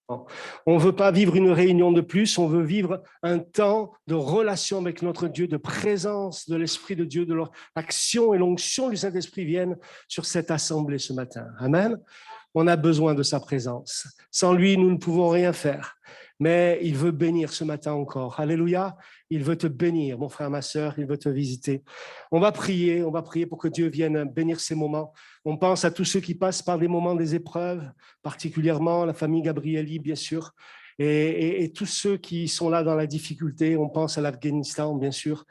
On ne veut pas vivre une réunion de plus, on veut vivre un temps de relation avec notre Dieu, de présence de l'Esprit de Dieu, de l'action et l'onction du Saint-Esprit viennent sur cette assemblée ce matin. Amen. On a besoin de sa présence. Sans lui, nous ne pouvons rien faire. Mais il veut bénir ce matin encore. Alléluia. Il veut te bénir, mon frère, ma sœur. Il veut te visiter. On va prier pour que Dieu vienne bénir ces moments. On pense à tous ceux qui passent par des moments des épreuves, particulièrement la famille Gabrieli, bien sûr, et tous ceux qui sont là dans la difficulté. On pense à l'Afghanistan, bien sûr.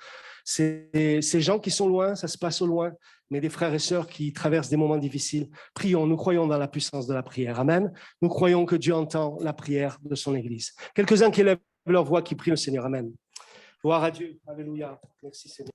Ces gens qui sont loin, ça se passe au loin, mais des frères et sœurs qui traversent des moments difficiles. Prions, nous croyons dans la puissance de la prière. Amen. Nous croyons que Dieu entend la prière de son Église. Quelques-uns qui élèvent leur voix, qui prient le Seigneur. Amen. Gloire à Dieu. Alléluia. Merci Seigneur.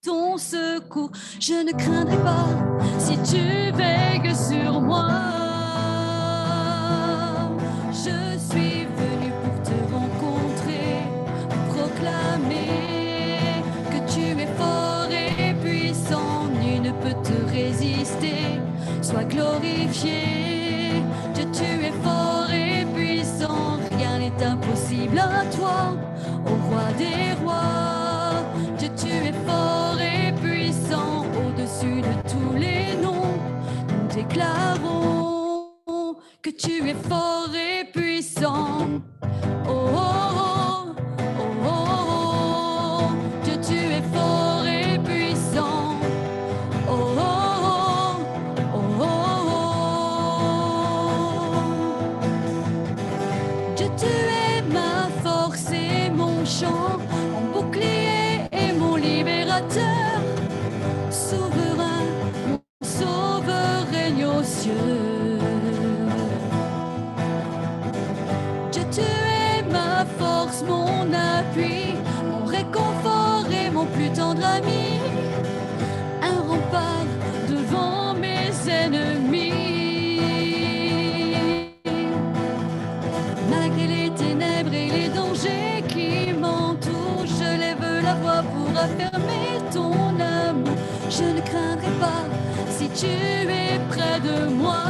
ton secours. Je ne craindrai pas si tu veilles sur moi. Je suis venue pour te rencontrer, pour proclamer que tu es fort et puissant. Nul ne peut te résister. Sois glorifié, Dieu, tu es fort et puissant. Rien n'est impossible à toi, ô roi des rois. Dieu, tu es fort et puissant, au-dessus de tous les noms. Nous déclarons que tu es fort et puissant. Oh, oh, oh, oh, oh, oh. Dieu, tu es fort et puissant. Oh, oh, oh, oh, oh, oh. Dieu, tu es ma force et mon chant, mon bouclier et mon libérateur. Souverain, mon sauveur règne aux cieux. Dieu, tu es ma force, mon appui, mon réconfort et mon plus tendre ami. Un rempart devant mes ennemis. Malgré les ténèbres et les dangers qui m'entourent, je lève la voix pour affirmer ton amour. Je ne craindrai pas si tu es près de moi.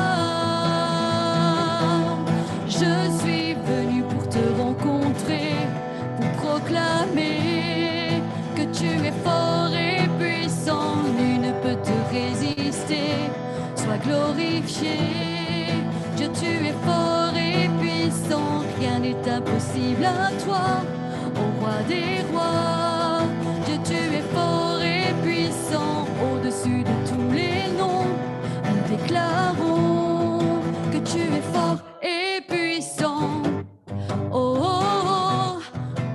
Je suis venue pour te rencontrer, pour proclamer que tu es fort et puissant. Nul ne peut te résister. Sois glorifié, Dieu, tu es fort et puissant. Rien n'est impossible à toi, ô roi des rois. Dieu, tu es fort et puissant, au-dessus de tous les noms. Nous déclarons que tu es fort et puissant. Oh, oh, oh,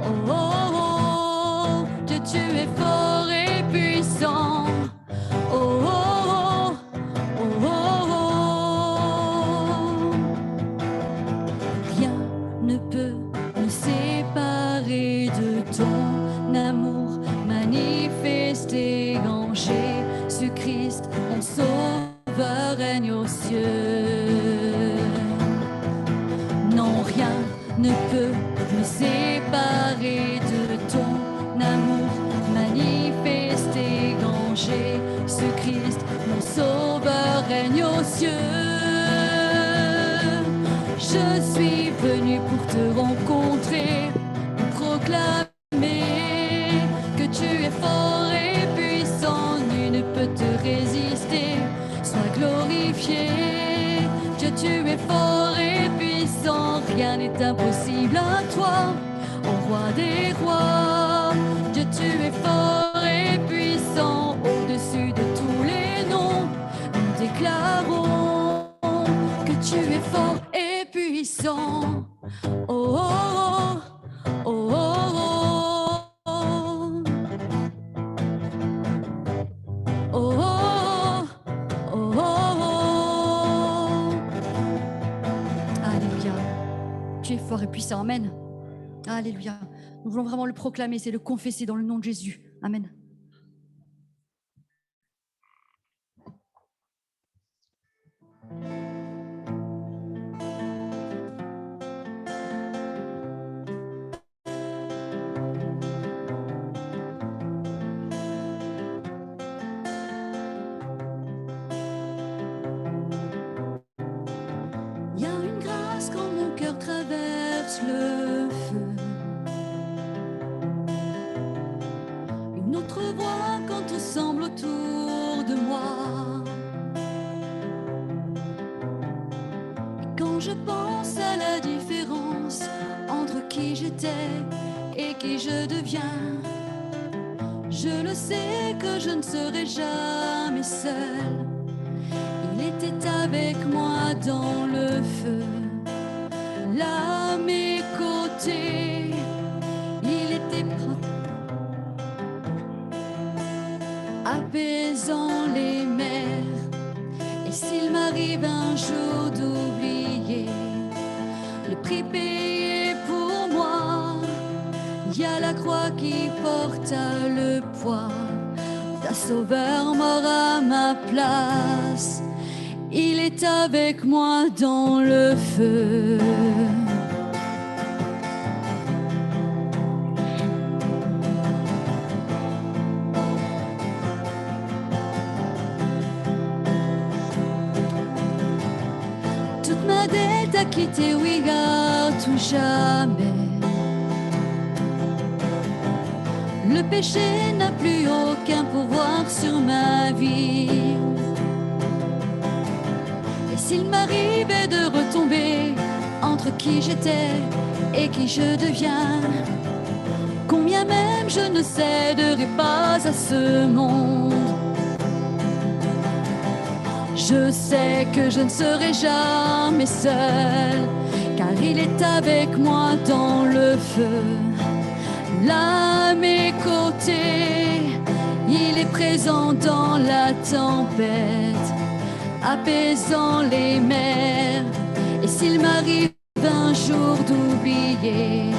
oh, oh, oh. Dieu, tu es fort et puissant. Oh, oh, oh, oh, oh, oh. Rien ne peut me séparer de ton amour manifesté en Jésus-Christ, mon sauveur règne aux cieux. Non, rien ne peut me séparer de ton amour manifesté en Jésus-Christ, mon sauveur règne aux cieux. Je suis venue pour te rencontrer, pour proclamer que tu es fort et puissant. Nul ne peut te résister. Sois glorifié, Dieu, tu es fort et puissant. Rien n'est impossible à toi, ô roi des rois. Dieu, tu es fort et puissant, au-dessus de tous les noms. Nous déclarons que tu es fort et puissant. Oh, oh, oh, oh, oh, oh. Oh, oh, oh, oh, oh. Alléluia. Tu es fort et puissant. Amen. Alléluia. Nous voulons vraiment le proclamer, c'est le confesser dans le nom de Jésus. Amen. Il y a une grâce quand mon cœur traverse le feu. Une autre voix quand tout semble autour de moi. Et quand je pense à la différence entre qui j'étais et qui je deviens, je le sais que je ne serai jamais seule. Il était avec moi dans le feu, là à mes côtés. Il était apaisant les mers. Et s'il m'arrive un jour d'oublier le prix payé pour moi, il y a la croix qui porte le poids. sauveur mort à ma place. Il est avec moi dans le feu. Toute ma dette a quitté, oui, à tout jamais. Le péché n'a plus aucun pouvoir sur ma vie. Et s'il m'arrivait de retomber entre qui j'étais et qui je deviens, combien même je ne céderai pas à ce monde. Je sais que je ne serai jamais seule, car il est avec moi dans le feu. Là, à mes côtés, il est présent dans la tempête, apaisant les mers. Et s'il m'arrive un jour d'oublier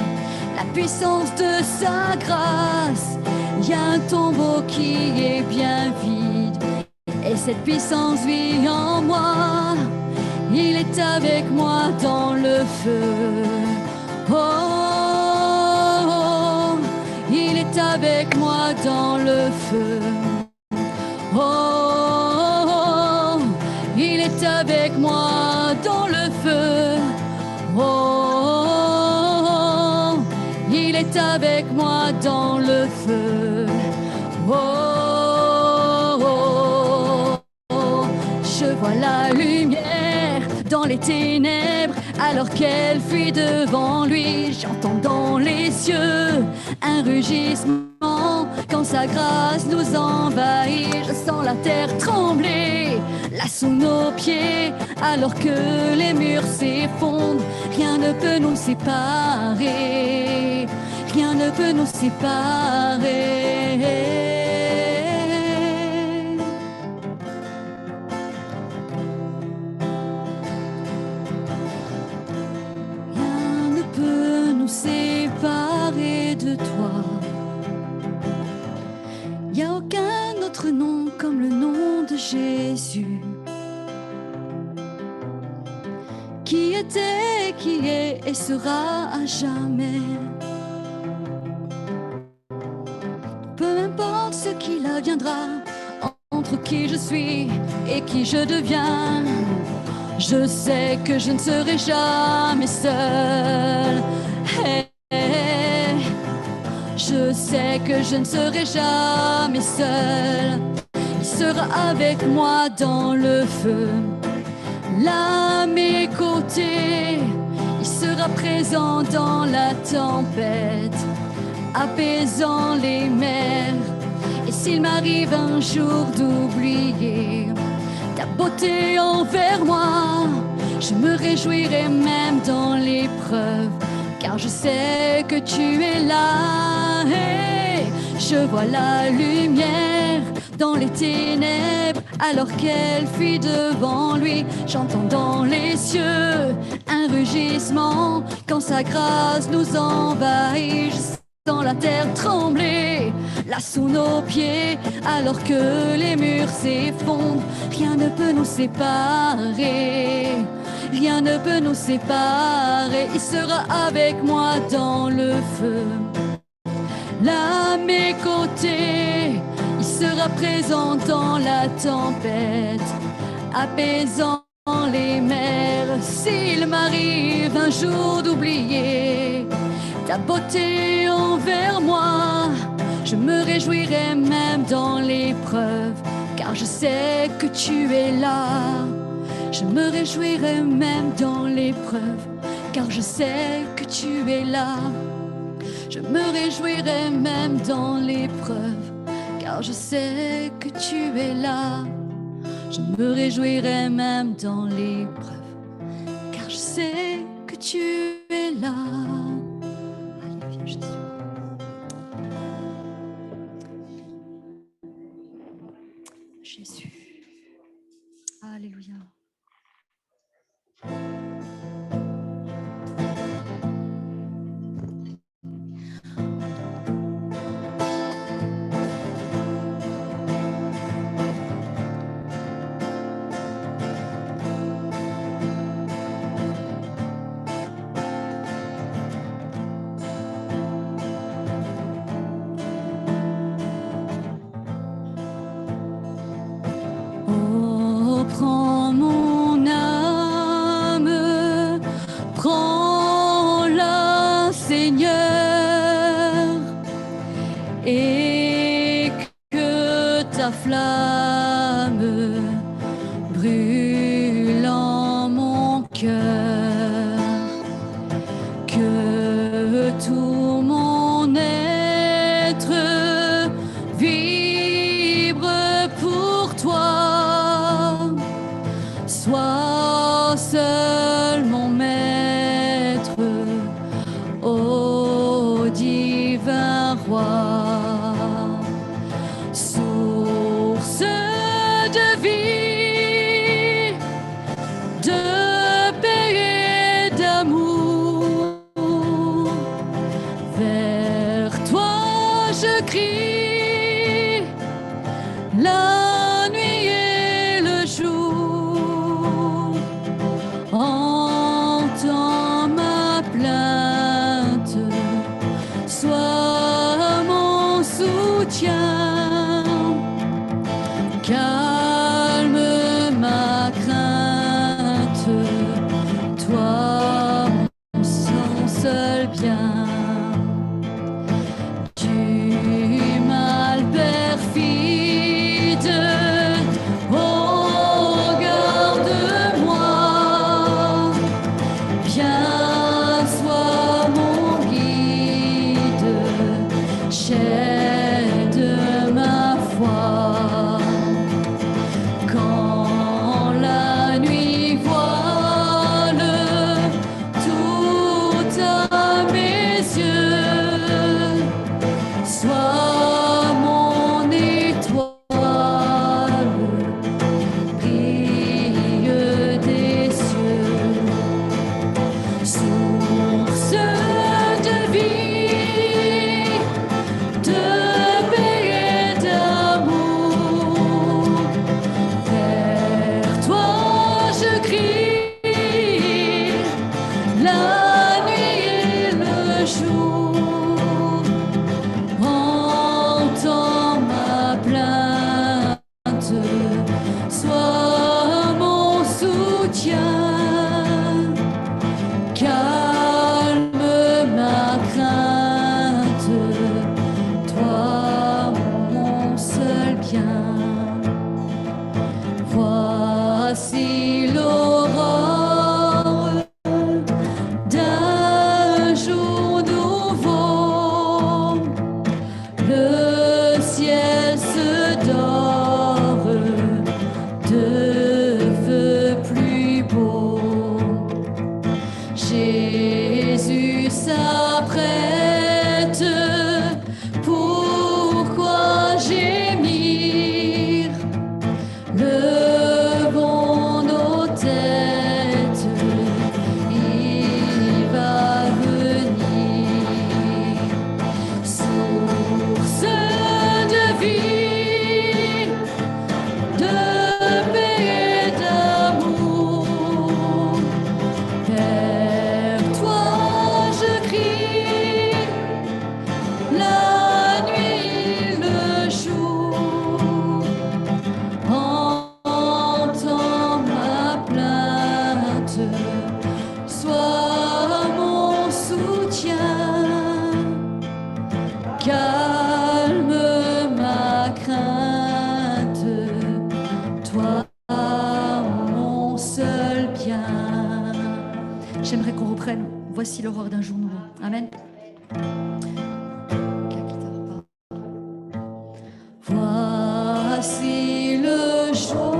la puissance de sa grâce, il y a un tombeau qui est bien vide, et cette puissance vit en moi. Il est avec moi dans le feu. Oh, il est avec moi dans le feu. Oh, il est avec moi dans le feu. Oh, il est avec moi dans le feu. Oh, je vois la lumière dans les ténèbres, alors qu'elle fuit devant lui. J'entends dans les cieux un rugissement quand sa grâce nous envahit. Je sens la terre trembler là sous nos pieds, alors que les murs s'effondrent. Rien ne peut nous séparer, rien ne peut nous séparer. Séparé de toi. Il n'y a aucun autre nom comme le nom de Jésus, qui était, qui est et sera à jamais. Peu importe ce qu'il adviendra entre qui je suis et qui je deviens, je sais que je ne serai jamais seule. Hey, je sais que je ne serai jamais seule. Il sera avec moi dans le feu, là à mes côtés. Il sera présent dans la tempête, apaisant les mers. Et s'il m'arrive un jour d'oublier ta beauté envers moi, je me réjouirai même dans l'épreuve, car je sais que tu es là. Hey, je vois la lumière dans les ténèbres, alors qu'elle fuit devant lui. J'entends dans les cieux un rugissement quand sa grâce nous envahit. Je sens la terre trembler là sous nos pieds, alors que les murs s'effondrent. Rien ne peut nous séparer, rien ne peut nous séparer. Il sera avec moi dans le feu, là à mes côtés. Il sera présent dans la tempête, apaisant les mers. S'il m'arrive un jour d'oublier ta beauté envers moi, je me réjouirai même dans l'épreuve, car je sais que tu es là. Je me réjouirai même dans l'épreuve, car je sais que tu es là. Je me réjouirai même dans l'épreuve, car je sais que tu es là. Je me réjouirai même dans l'épreuve, car je sais que tu es là. Alléluia, Jésus. Jésus. Alléluia. Seigneur, et que ta flamme brûle en mon cœur, que tout mon être vibre pour toi, sois seul mon maître, ô divin roi, source de vie, de paix et d'amour. Vers toi je crie, la nuit et le jour. Entends ma plainte, sois mon soutien, calme ma crainte, toi mon seul bien. Du mal perfide, oh garde-moi, bien sois mon guide, chaîne de ma foi. Quand la nuit voile tout à mes yeux, sois mon étoile, brille des cieux, source de vie, de paix et d'amour. Vers toi je crie, la nuit et le jour. Entends ma plainte, sois mon soutien, calme ma crainte, toi mon seul bien. Voici l'aurore d'un jour nouveau, le ciel se dore de feux plus beaux. Jésus s'apprête, pourquoi gémir? Levons nos têtes, il va venir. Source de vie, de paix et d'amour. Vers toi je crie, la nuit et le jour. Entends ma plainte, sois mon soutien, calme ma crainte, toi mon seul bien. J'aimerais qu'on reprenne Voici l'aurore d'un jour nouveau. Amen. Voici le jour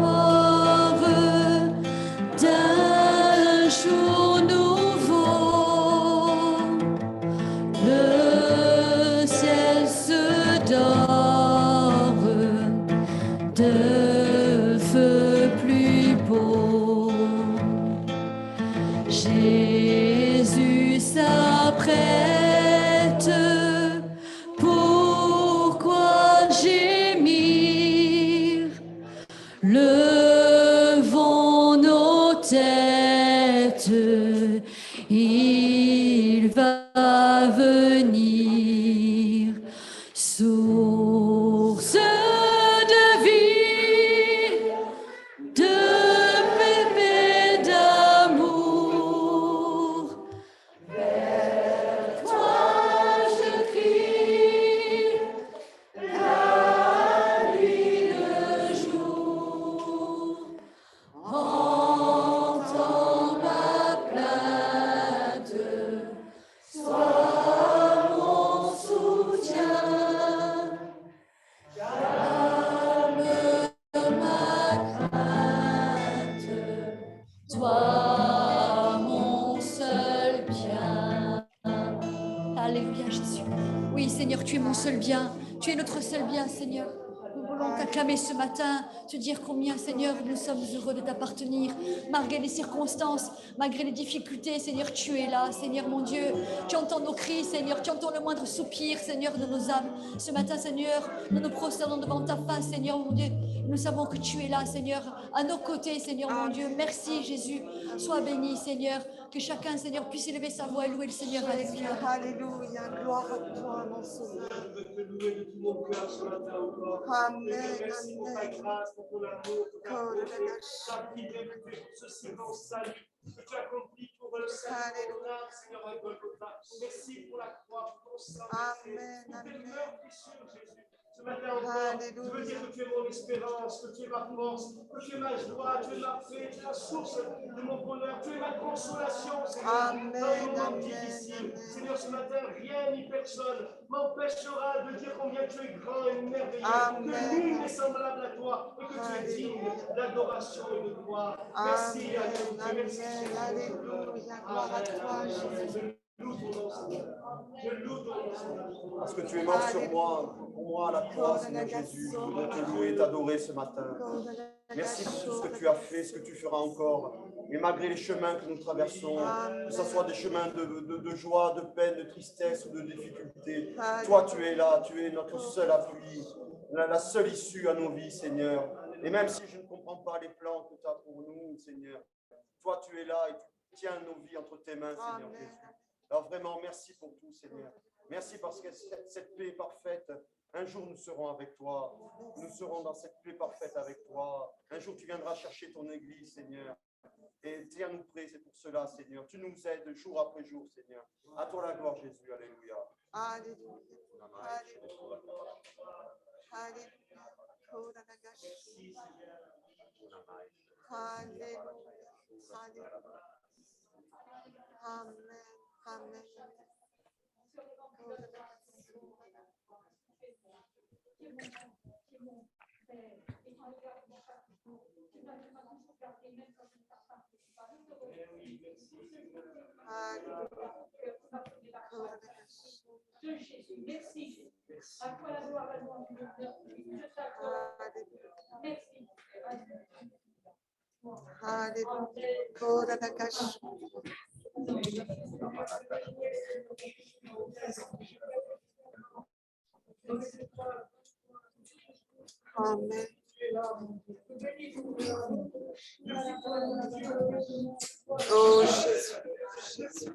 d'un jour nouveau, le ciel se dore de feux plus beaux. Jésus s'apprête, pourquoi gémir? Levons nos têtes, il va venir. Source de vie, de paix et d'amour, vers toi Alléluia, Jésus. Oui, Seigneur, tu es mon seul bien. Tu es notre seul bien, Seigneur. Nous voulons t'acclamer ce matin, te dire combien, Seigneur, nous sommes heureux de t'appartenir. Malgré les circonstances, malgré les difficultés, Seigneur, tu es là, Seigneur mon Dieu. Tu entends nos cris, Seigneur, tu entends le moindre soupir, Seigneur, de nos âmes. Ce matin, Seigneur, nous nous prosternons devant ta face, Seigneur mon Dieu. Nous savons que tu es là, Seigneur, à nos côtés, Seigneur mon Dieu. Merci, Jésus. Sois béni, Seigneur. Que chacun, Seigneur, puisse élever sa voix et louer le Seigneur. Alléluia. Alléluia, gloire à toi, mon Sauveur. Je veux te louer de tout mon cœur ce matin encore. Amen, Je te remercie pour ta amen. grâce, pour ton amour, pour ta bonté, ta fidélité, pour ce si grand salut que tu accomplis pour le salut de ton âme, Seigneur, à Golgotha. Merci pour la croix, pour ton sang, Amen, pour tes amen. meurtrissures, Jésus. Ce matin encore, je veux dire que tu es mon espérance, que tu es ma force, que tu es ma joie, tu es ma paix, tu es la source de mon bonheur, tu es ma consolation, Seigneur, Amen, dans les moments amen, difficiles. amen. Seigneur, ce matin, rien ni personne m'empêchera de dire combien tu es grand et merveilleux, Amen. que nul n'est semblable à toi et que tu es digne d'adoration et de gloire. Merci, Amen, Alléluia, merci, amen, Jésus. alléluia, gloire à toi, Jésus. Je loue ton nom, Seigneur. Je loue ton nom, Seigneur. Parce que tu es mort sur moi, pour moi à la croix, Seigneur Jésus. Je voudrais te louer et t'adorer ce matin. Merci pour tout ce que tu as fait, ce que tu feras encore. Et malgré les chemins que nous traversons, que ce soit des chemins de joie, de peine, de tristesse ou de difficulté, toi tu es là, tu es notre seul appui, la seule issue à nos vies, Seigneur. Et même si je ne comprends pas les plans que tu as pour nous, Seigneur, toi tu es là et tu tiens nos vies entre tes mains, Seigneur Jésus. Alors vraiment, merci pour tout, Seigneur. Merci parce que cette paix parfaite, un jour nous serons avec toi. Nous serons dans cette paix parfaite avec toi. Un jour tu viendras chercher ton église, Seigneur. Et tiens-nous prêts, c'est pour cela, Seigneur. Tu nous aides jour après jour, Seigneur. À toi la gloire, Jésus. Alléluia. Alléluia. Amen. Amen. Merci. À toi la gloire, la louange, je t'accorde. Merci. Amen. Oh Jésus, Jésus.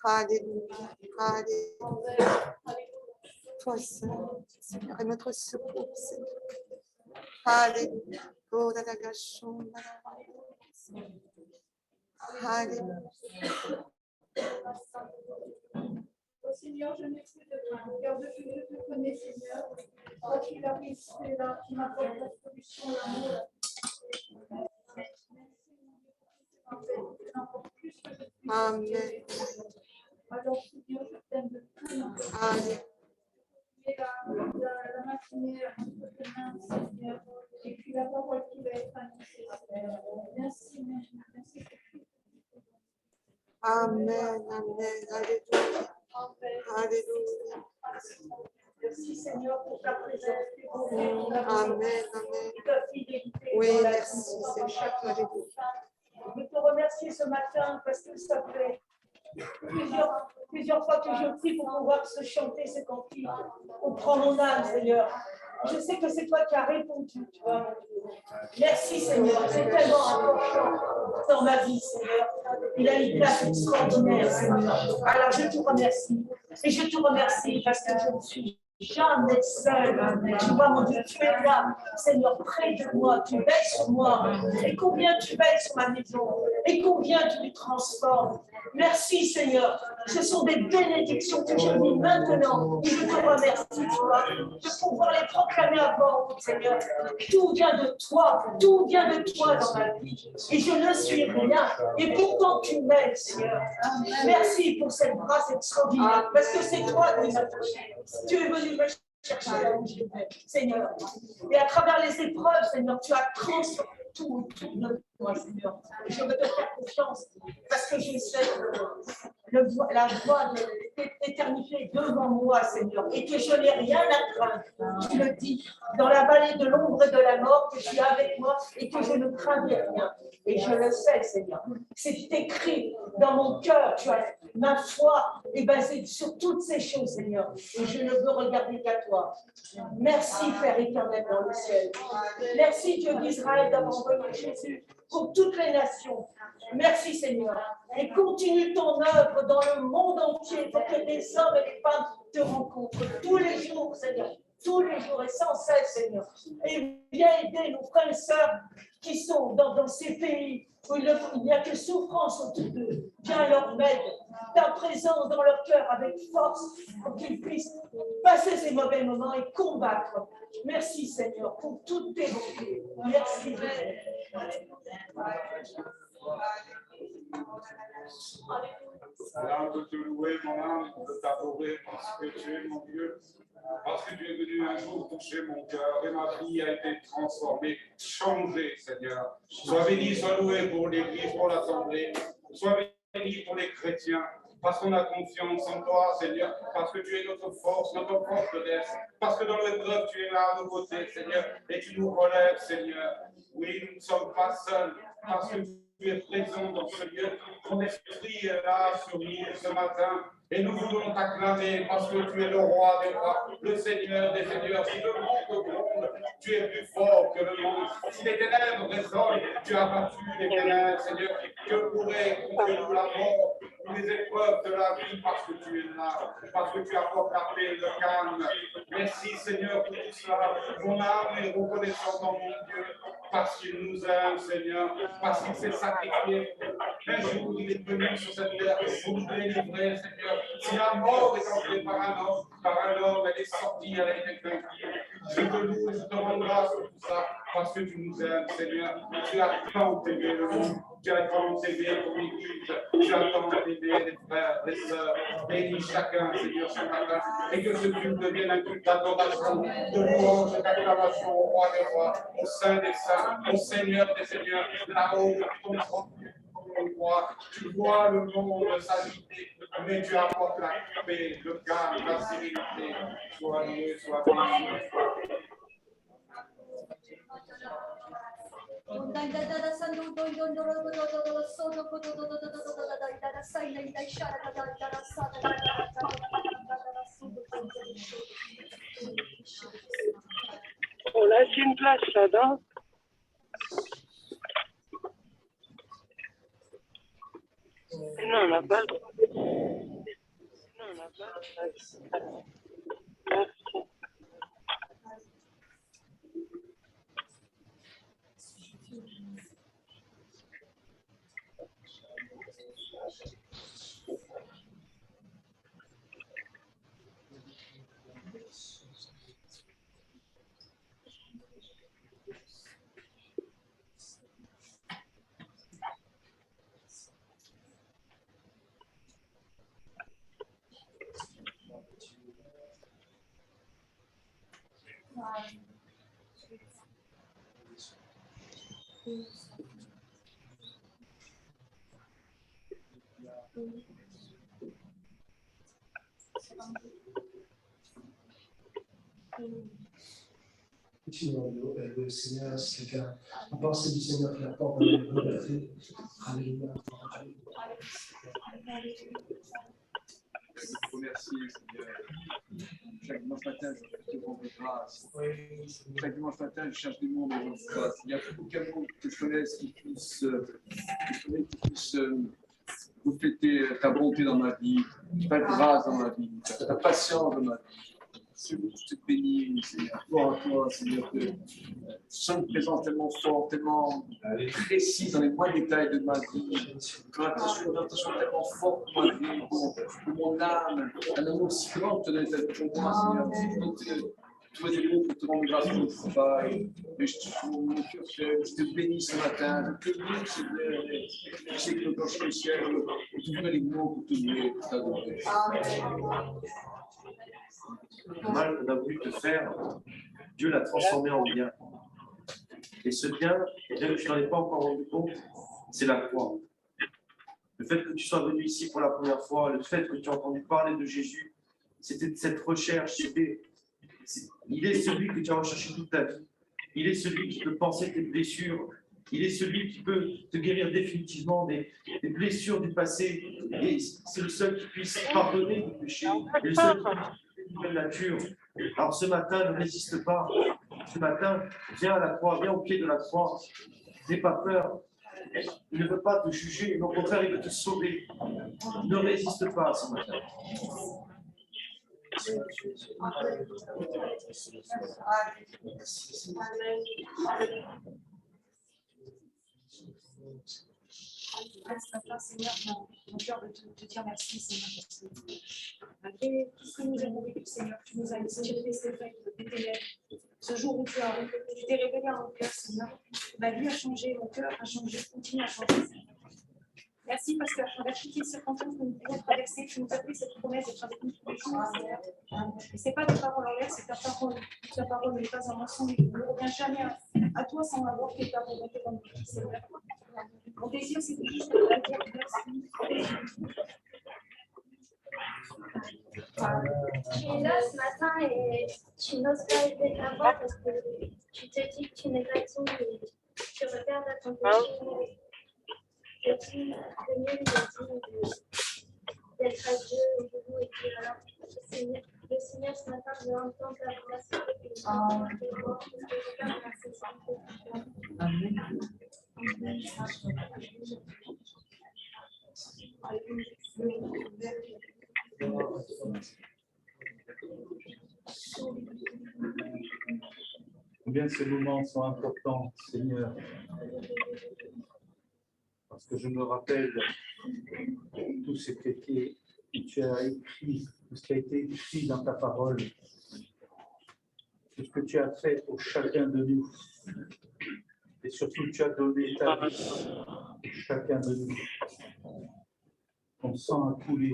Alléluia, alléluia. Toi seul, Seigneur, est notre secours, Seigneur. Alléluia. Oh, la gâchon, alléluia. Oh Seigneur, je m'excuse de toi. Car depuis que je te connais, Seigneur, toi qui l'as pris, tu es là, tu m'apportes la solution, l'amour. Amen. Alors, Seigneur, je t'aime de tout mon cœur. Amen. Tu es la matinée entre tes mains, Seigneur, et puis la parole qui va être annoncée. Merci, merci. Amen, amen, alléluia. Alléluia. Merci, Seigneur, pour ta présence. Amen, amen. Ta fidélité. Oui, merci, Seigneur. Alléluia. Je te remercie ce matin parce que ça fait plusieurs fois que je prie pour pouvoir se chanter ce cantique. On prend mon âme, Seigneur. Je sais que c'est toi qui as répondu, tu vois, mon Dieu. Merci, Seigneur. C'est tellement important dans ma vie, Seigneur. Il a une place extraordinaire, Seigneur. Alors, je te remercie. Et je te remercie parce que je ne suis jamais seul. Tu vois, mon Dieu, tu es là, Seigneur, près de moi. Tu veilles sur moi. Et combien tu veilles sur ma maison. Et combien tu me transformes. Merci, Seigneur. Ce sont des bénédictions que je vis maintenant. Et je te remercie, tu vois, de pouvoir les proclamer avant, Seigneur. Tout vient de toi. Tout vient de toi dans ma vie. Et je ne suis rien. Et pourtant, tu m'aides, Seigneur. Merci pour cette grâce extraordinaire. Parce que c'est toi qui m'as touché. Tu es venu me chercher là où j'étais, Seigneur. Et à travers les épreuves, Seigneur, tu as transformé. tout de toi, Seigneur. Je veux te faire confiance parce que je sais que la voie est éternifiée devant moi, Seigneur, et que je n'ai rien à craindre. Tu le dis, dans la vallée de l'ombre et de la mort, que tu es avec moi et que je ne craindrai rien. Et je le sais, Seigneur. C'est écrit dans mon cœur. Ma foi est basée sur toutes ces choses, Seigneur. Et je ne veux regarder qu'à toi. Merci, Père éternel dans le ciel. Merci, Dieu d'Israël, d'avoir envoyé Jésus pour toutes les nations. Merci, Seigneur. Et continue ton œuvre dans le monde entier pour que des hommes et des femmes te rencontrent tous les jours, Seigneur. Tous les jours et sans cesse, Seigneur. Et viens aider nos frères et sœurs qui sont dans ces pays où il n'y a que souffrance autour d'eux. Viens leur mettre ta présence dans leur cœur avec force pour qu'ils puissent passer ces mauvais moments et combattre. Merci, Seigneur, pour toutes tes bontés. Merci. Alors, de te louer, mon âme, de t'adorer parce que tu es mon Dieu, parce que tu es venu un jour toucher mon cœur et ma vie a été transformée, changée, Seigneur. Sois béni, sois loué pour l'Église, pour l'Assemblée, sois béni pour les chrétiens, parce qu'on a confiance en toi, Seigneur, parce que tu es notre force forteresse, parce que dans l'épreuve, tu es là à nos côtés, Seigneur, et tu nous relèves, Seigneur. Oui, nous ne sommes pas seuls, parce que tu es présent dans ce lieu. Ton esprit est là sur nous ce matin. Et nous voulons t'acclamer parce que tu es le roi des rois, le Seigneur des seigneurs. Si le monde gronde, tu es plus fort que le monde. Si les ténèbres résonnent, tu as battu les ténèbres, Seigneur. Que pourrait contre nous la mort ou les épreuves de la vie parce que tu es là, parce que tu apportes la paix, le calme. Merci, Seigneur, pour tout cela. Mon âme est reconnaissante en mon Dieu parce qu'il nous aime, Seigneur, parce qu'il s'est sacrifié. Un jour, il est venu sur cette terre pour nous délivrer, Seigneur. Si la mort est entrée par un homme, elle est sortie, elle a été vaincue. Je te loue et je te rends grâce pour tout ça, parce que tu nous aimes, Seigneur. Tu as tant aimé le monde, tu as tant aimé ton Église, tu as tant aimé les frères, les sœurs. Bénis chacun, Seigneur, ce matin, et que ce culte devienne un culte d'adoration, de louange et d'acclamation au roi des rois, au Saint des saints, au Seigneur des seigneurs, là-haut, ton trône. Tu vois le monde s'agiter, mais tu apportes la paix, le calme, la sérénité. Sois loué, sois béni. On laisse une place là-dedans. Non, on n'a pas le droit. Non, on n'a pas le droit. Merci. Le Seigneur, c'est quelqu'un, la pensée du Seigneur qui apporte la liberté. Alléluia. Je te remercie, Seigneur. Chaque dimanche matin, je te rends grâce. Chaque dimanche matin, je cherche des mots de grâce. Il n'y a aucun mot que je connaisse qui puisse refléter ta bonté dans ma vie, ta grâce dans ma vie, ta patience dans ma vie. Je te bénis, Seigneur. Gloire à toi, Seigneur. Tu sens une présence tellement forte, tellement précise dans les moindres détails de ma vie. Une attention tellement forte pour ma vie, pour mon âme. Un amour aussi grand que tu donnes pour moi, Seigneur. Tu vois des mots pour te rendre grâce pour le travail. Mais je te bénis ce matin. Je te bénis, Seigneur. Je sais que quand je suis au ciel, tu veux les mots pour te louer, pour t'adorer. Le mal qu'on a voulu te faire, Dieu l'a transformé en bien. Et ce bien, bien que tu n'en aies pas encore rendu compte, c'est la croix. Le fait que tu sois venu ici pour la première fois, le fait que tu as entendu parler de Jésus, c'était cette recherche, il est celui que tu as recherché toute ta vie. Il est celui qui peut penser tes blessures. Il est celui qui peut te guérir définitivement des blessures du passé. Et c'est le seul qui puisse pardonner tes péchés. Et le seul qui puisse créer une nouvelle nature. Alors ce matin, ne résiste pas. Ce matin, viens à la croix, viens au pied de la croix. N'aie pas peur. Il ne veut pas te juger, mais au contraire, il veut te sauver. Ne résiste pas ce matin. Seigneur, mon cœur de te dire merci, Seigneur, parce que malgré tout ce que nous avons vécu, Seigneur, tu nous as laissé ces fêtes de ténèbres. Ce jour où tu t'es révélé à mon cœur, Seigneur, ma vie a changé, mon cœur a changé, continue à changer. Merci parce qu'à travers toutes les circonstances que nous pouvons traverser, tu nous as fait cette promesse d'être avec nous tous les jours, Seigneur. Et ce n'est pas des paroles en l'air, c'est ta parole. Ta parole n'est pas un mensonge. Il ne revient jamais à toi sans avoir fait ta volonté dans notre vie, Seigneur. Mon désir, c'est juste de te dire merci. Tu es là ce matin et tu n'oses pas élever ta voix parce que tu te dis que tu n'es pas digne et tu regardes à ton péché. Je dis, le mieux est digne d'être à Dieu et de vous et puis alors, le Seigneur ce matin veut entendre ta voix. Combien ces moments sont importants, Seigneur, parce que je me rappelle tout ce que tu as écrit, tout ce qui a été écrit dans ta parole, tout ce que tu as fait pour chacun de nous, et surtout tu as donné ta vie pour chacun de nous. Ton sang a coulé,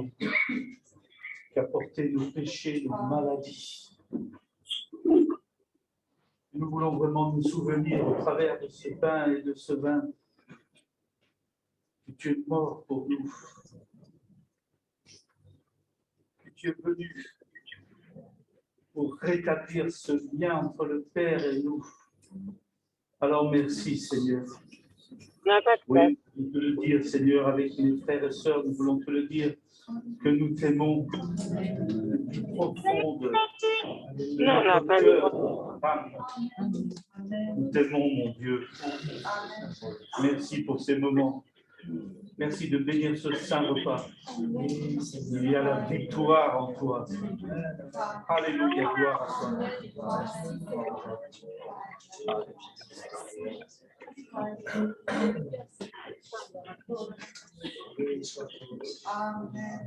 qui a porté nos péchés, nos maladies. Nous voulons vraiment nous souvenir au travers de ce pain et de ce vin que tu es mort pour nous, que tu es venu pour rétablir ce lien entre le Père et nous. Alors merci Seigneur. Oui, nous te le dire Seigneur, avec mes frères et sœurs, nous voulons te le dire, que nous t'aimons du plus profond de notre cœur. Nous t'aimons, mon Dieu. Merci pour ces moments. Merci de bénir ce saint repas. Il y a la victoire en toi. Alléluia, gloire à toi. Amen.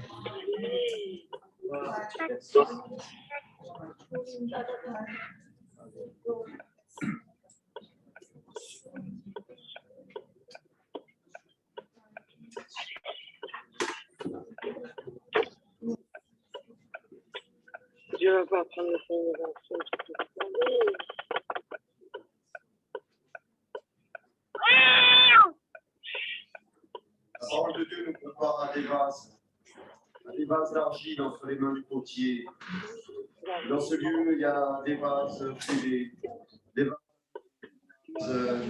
Dieu va pas prendre le fond de La parole de Dieu nous compare à des vases d'argile entre les mains du potier. Dans ce lieu, il y a des vases privés, des vases. Le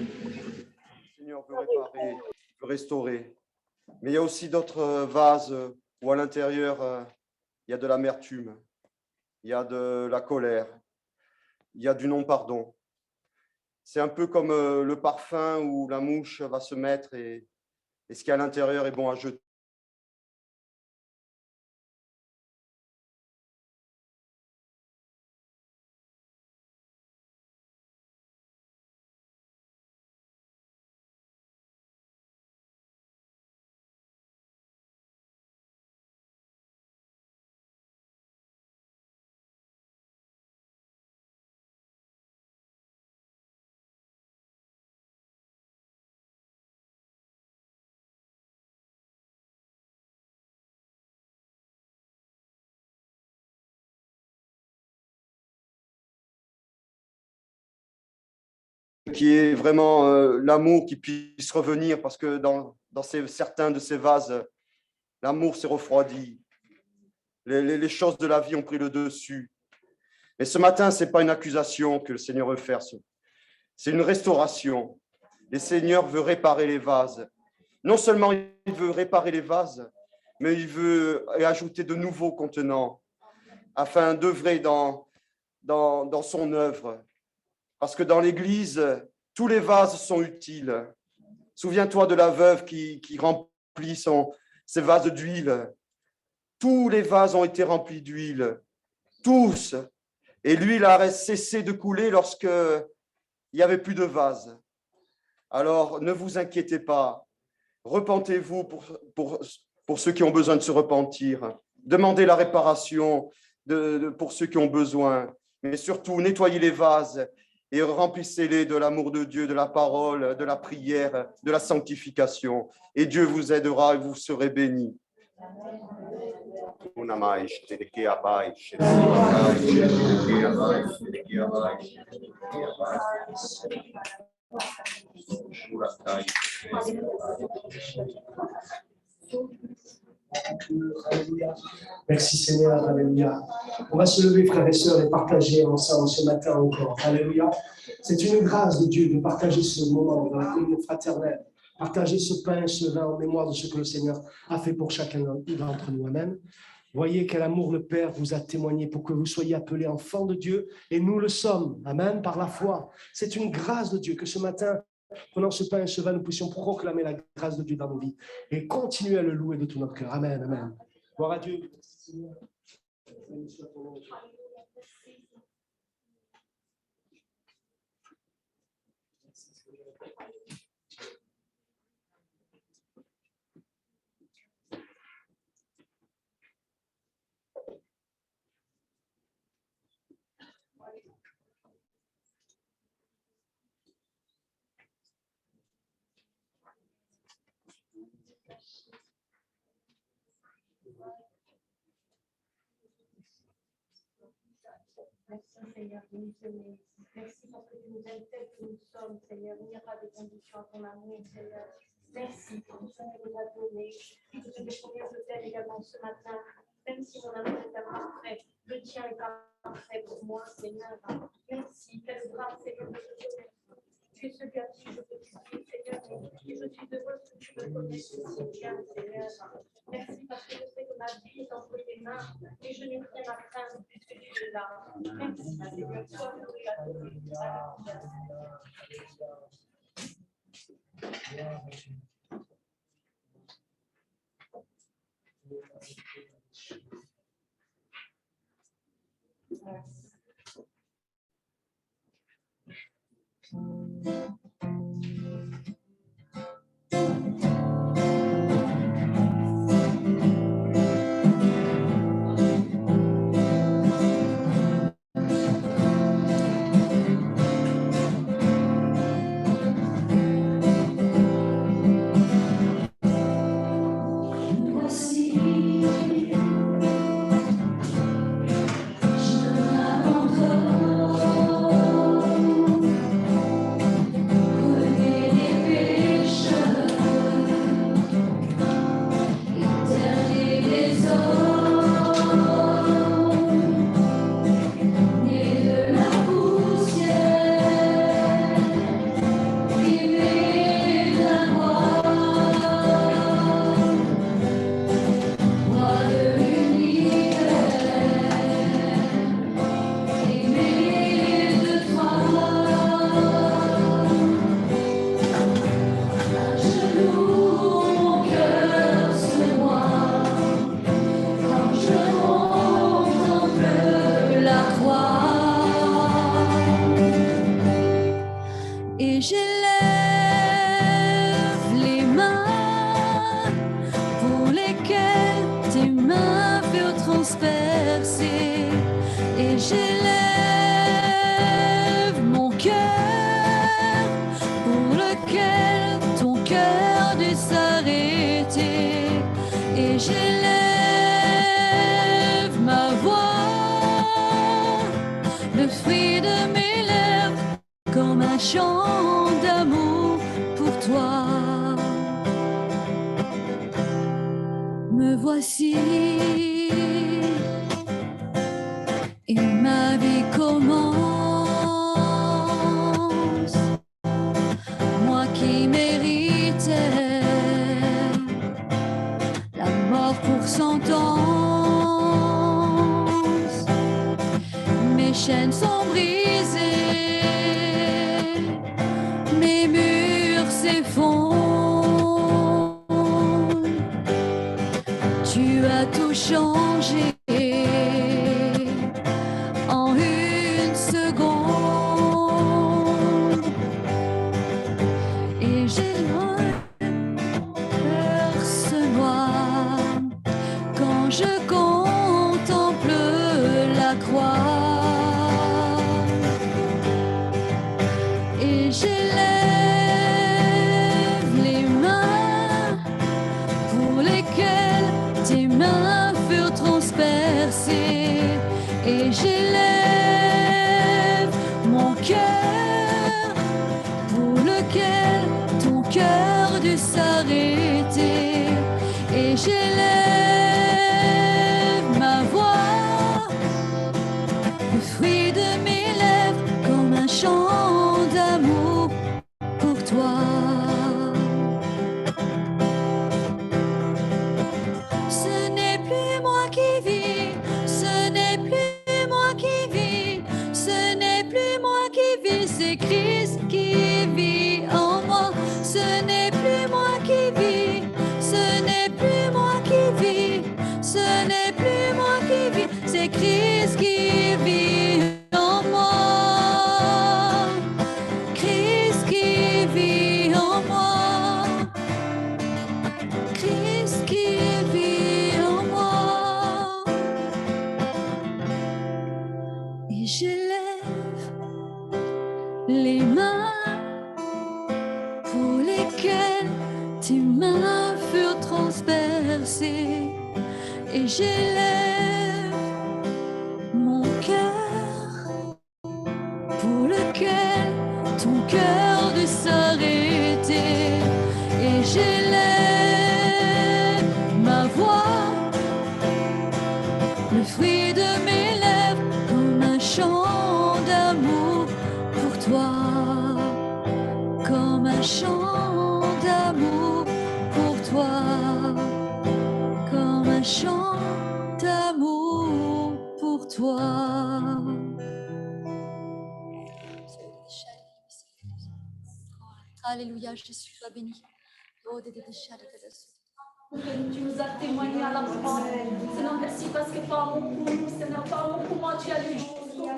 Seigneur veut réparer, veut restaurer. Mais il y a aussi d'autres vases où à l'intérieur, il y a de l'amertume, il y a de la colère, il y a du non-pardon. C'est un peu comme le parfum où la mouche va se mettre et ce qui est à l'intérieur est bon à jeter. qu'il y ait vraiment l'amour qui puisse revenir, parce que dans certains de ces vases, l'amour s'est refroidi. Les choses de la vie ont pris le dessus. Mais ce matin, ce n'est pas une accusation que le Seigneur veut faire, c'est une restauration. Le Seigneur veut réparer les vases. Non seulement il veut réparer les vases, mais il veut ajouter de nouveaux contenants afin d'œuvrer dans son œuvre. Parce que dans l'Église, tous les vases sont utiles. Souviens-toi de la veuve qui remplit ses vases d'huile. Tous les vases ont été remplis d'huile. Tous. Et l'huile a cessé de couler lorsqu'il n'y avait plus de vases. Alors, ne vous inquiétez pas. Repentez-vous pour ceux qui ont besoin de se repentir. Demandez la réparation pour ceux qui ont besoin. Mais surtout, nettoyez les vases et remplissez-les de l'amour de Dieu, de la parole, de la prière, de la sanctification. Et Dieu vous aidera et vous serez bénis. Merci Seigneur, alléluia. On va se lever, frères et sœurs, et partager ensemble ce matin encore. Alléluia. C'est une grâce de Dieu de partager ce moment dans la communion fraternelle, partager ce pain et ce vin en mémoire de ce que le Seigneur a fait pour chacun d'entre nous. Amen. Voyez quel amour le Père vous a témoigné pour que vous soyez appelés enfants de Dieu, et nous le sommes. Amen, par la foi. C'est une grâce de Dieu que ce matin, prenant ce pain et ce vin, nous puissions proclamer la grâce de Dieu dans nos vies et continuer à le louer de tout notre cœur. Amen, amen. Gloire à Dieu. Merci Seigneur de nous aimer. Merci parce que tu nous aimes tels que nous sommes, Seigneur. Il n'y a pas de condition à ton amour, Seigneur. Merci pour tout ce que tu nous as donné. Tout ce que je t'aime également ce matin. Même si mon amour est imparfait, le tien est parfait pour moi, Seigneur. Merci. Quelle grâce, Seigneur, de te connaître. Tu es celui à qui je peux crier, Seigneur. Et je suis heureuse que tu me connaisses si bien, Seigneur. Merci parce que je sais que ma vie est entre tes mains et je n'ai rien à craindre puisque tu es là. Merci, Seigneur. Sois loué à toi. Le fruit de mes lèvres, comme un un chant d'amour pour toi. Me voici et ma vie commence. Moi qui méritais la mort pour sentence, mes chaînes sont brisées, mes murs s'effondrent. Tu as tout changé en une seconde, et j'ai le cœur se noie quand je contemple la croix, et j'élève les mains pour lesquelles tes mains furent transpercées, et j'élève mon cœur pour lequel ton cœur dut s'arrêter, et j'élève ma voix, le fruit de mes lèvres, comme un chant d'amour pour toi. Ce n'est plus moi qui vis, ce n'est plus moi qui vis, ce n'est plus moi qui vis, c'est Christ qui vit en moi. Ce n'est plus moi qui vis, ce n'est plus moi qui vis, ce n'est plus moi qui vis, c'est Christ qui vit en moi. Christ qui vit en moi. Christ qui vit en moi. Et j'élève les mains pour lesquelles tes mains furent transpercées, et j'élève mon cœur pour lequel ton cœur dut s'arrêter, et j'élève ma voix, le fruit de mes lèvres, comme un chant d'amour pour toi, comme un chant d'amour pour toi, comme un chant d'amour pour toi. Alléluia, Jésus, sois béni. Tu nous as témoigné à la croix. Seigneur, merci parce que par mon pour nous, Seigneur, par mon pour moi, tu as lu jusqu'au bout.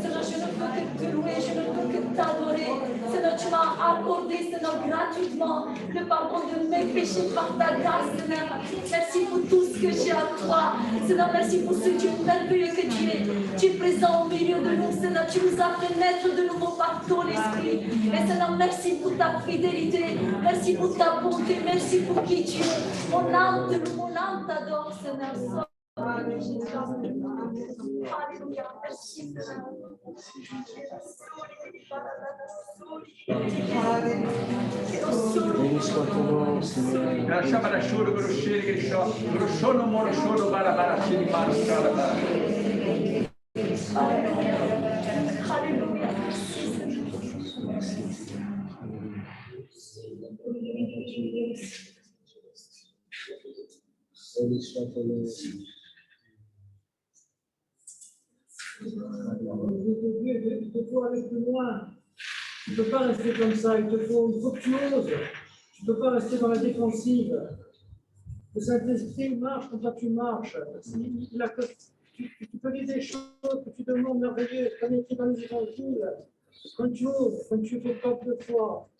Seigneur, je ne peux que te louer, je ne peux que t'adorer. Seigneur, tu m'as accordé, Seigneur, gratuitement le pardon de mes péchés par ta grâce, Seigneur. Merci pour tout ce que j'ai à toi. Seigneur, merci pour ce Dieu merveilleux que tu es. Tu es présent au milieu de nous, Seigneur. Tu nous as fait naître de nouveau par ton esprit. Et Seigneur, merci pour ta fidélité. Merci pour ta bonté. Merci pour qui tu es. Mon âme t'adore, Seigneur. Alléluia. Merci, Seigneur. Béni soit ton nom, Seigneur. Alléluia. Béni soit ton nom. Il te faut aller plus loin. Tu ne peux pas rester comme ça. Il faut que tu oses. Tu ne peux pas rester dans la défensive. Le Saint-Esprit marche quand toi tu marches. Tu peux lire des choses que tu demandes merveilleuses, comme écrit dans les évangiles. Quand tu oses, quand tu fais preuve de foi,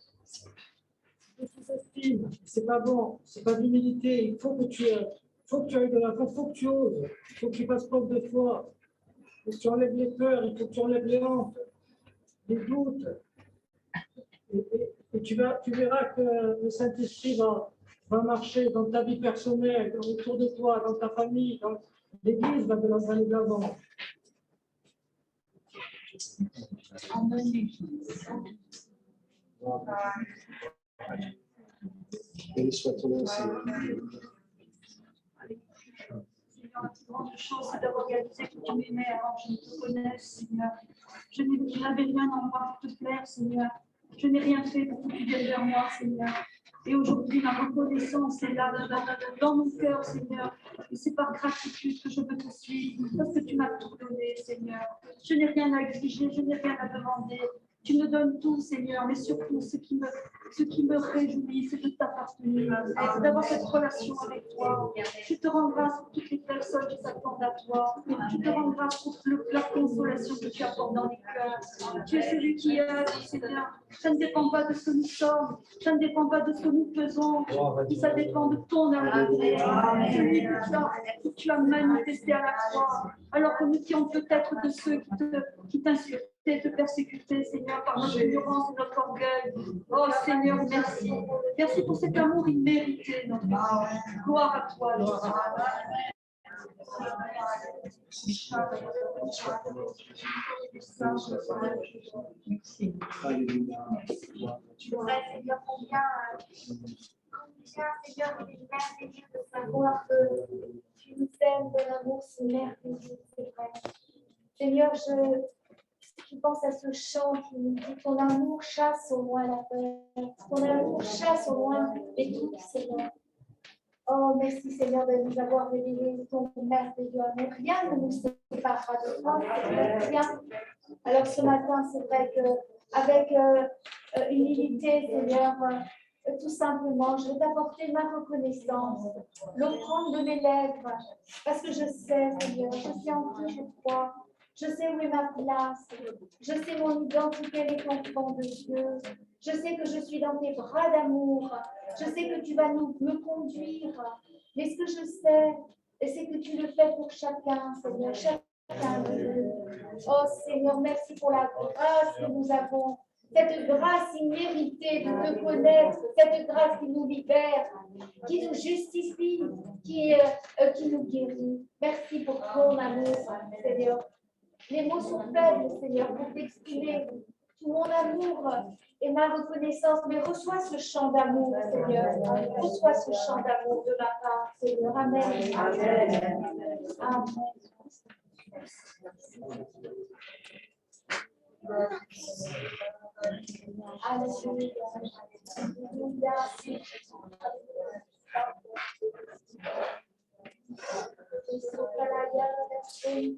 tu t'estimes, c'est pas bon, c'est pas d'humilité. Il faut que tu ailles de l'avant, il faut que tu oses, il faut que tu fasses preuve de foi. Il faut que tu enlèves les peurs, il faut que tu enlèves les hontes, les doutes. Et tu verras que le Saint-Esprit va marcher dans ta vie personnelle, autour de toi, dans ta famille, dans l'Église va aller de l'avant. Béni soit ton nom, Seigneur. La plus grande chose, c'est d'avoir réalisé que tu m'aimais avant que je ne te connaisse, Seigneur. Je n'avais rien en moi pour te plaire, Seigneur. Je n'ai rien fait pour que tu viennes vers moi, Seigneur. Et aujourd'hui, ma reconnaissance est là, dans mon cœur, Seigneur. Et c'est par gratitude que je veux te suivre, parce que tu m'as tout donné, Seigneur. Je n'ai rien à exiger, je n'ai rien à demander. Tu me donnes tout, Seigneur, mais surtout, ce qui me réjouit, c'est de t'appartenir, c'est d'avoir cette relation avec toi. Je te rends grâce pour toutes les personnes qui s'attendent à toi. Je te rends grâce pour la consolation que tu apportes dans les cœurs. Tu es celui qui aide, Seigneur. Ça ne dépend pas de ce que nous sommes, ça ne dépend pas de ce que nous faisons, ça dépend de ton amour. Celui que tu as manifesté à la croix, alors que nous étions peut-être de ceux qui t'insultent, te persécuter, Seigneur, par notre ignorance et notre orgueil. Oh Seigneur, merci. Merci pour cet amour immérité. Gloire à toi, Jésus. Seigneur, combien, Seigneur, il est merveilleux de savoir que tu nous aimes de l'amour si merveilleux, c'est vrai. Seigneur, je pense à ce chant qui nous dit ton amour chasse au loin la peur, ton amour chasse au loin les doutes, Seigneur. Oh, merci Seigneur de nous avoir révélé ton merveilleux amour. Rien ne nous séparera de toi, rien. Alors ce matin, c'est vrai qu'avec humilité, Seigneur, tout simplement, je vais t'apporter ma reconnaissance, l'offrande de mes lèvres, parce que je sais, Seigneur, je sais en qui je crois. Je sais où est ma place. Je sais mon identité avec l'enfant de Dieu. Je sais que je suis dans tes bras d'amour. Je sais que tu vas me conduire. Mais ce que je sais, c'est que tu le fais pour chacun, Seigneur, chacun de nous. Oh Seigneur, merci pour la grâce que nous avons. Cette grâce imméritée de te connaître, cette grâce qui nous libère, qui nous justifie, qui nous guérit. Merci pour ton amour, Seigneur. Les mots sont faibles, Seigneur, pour t'exprimer tout mon amour et ma reconnaissance. Mais reçois ce chant d'amour, Seigneur. Reçois ce chant d'amour de ma part, Seigneur. Amen. Amen. Amen. Alléluia.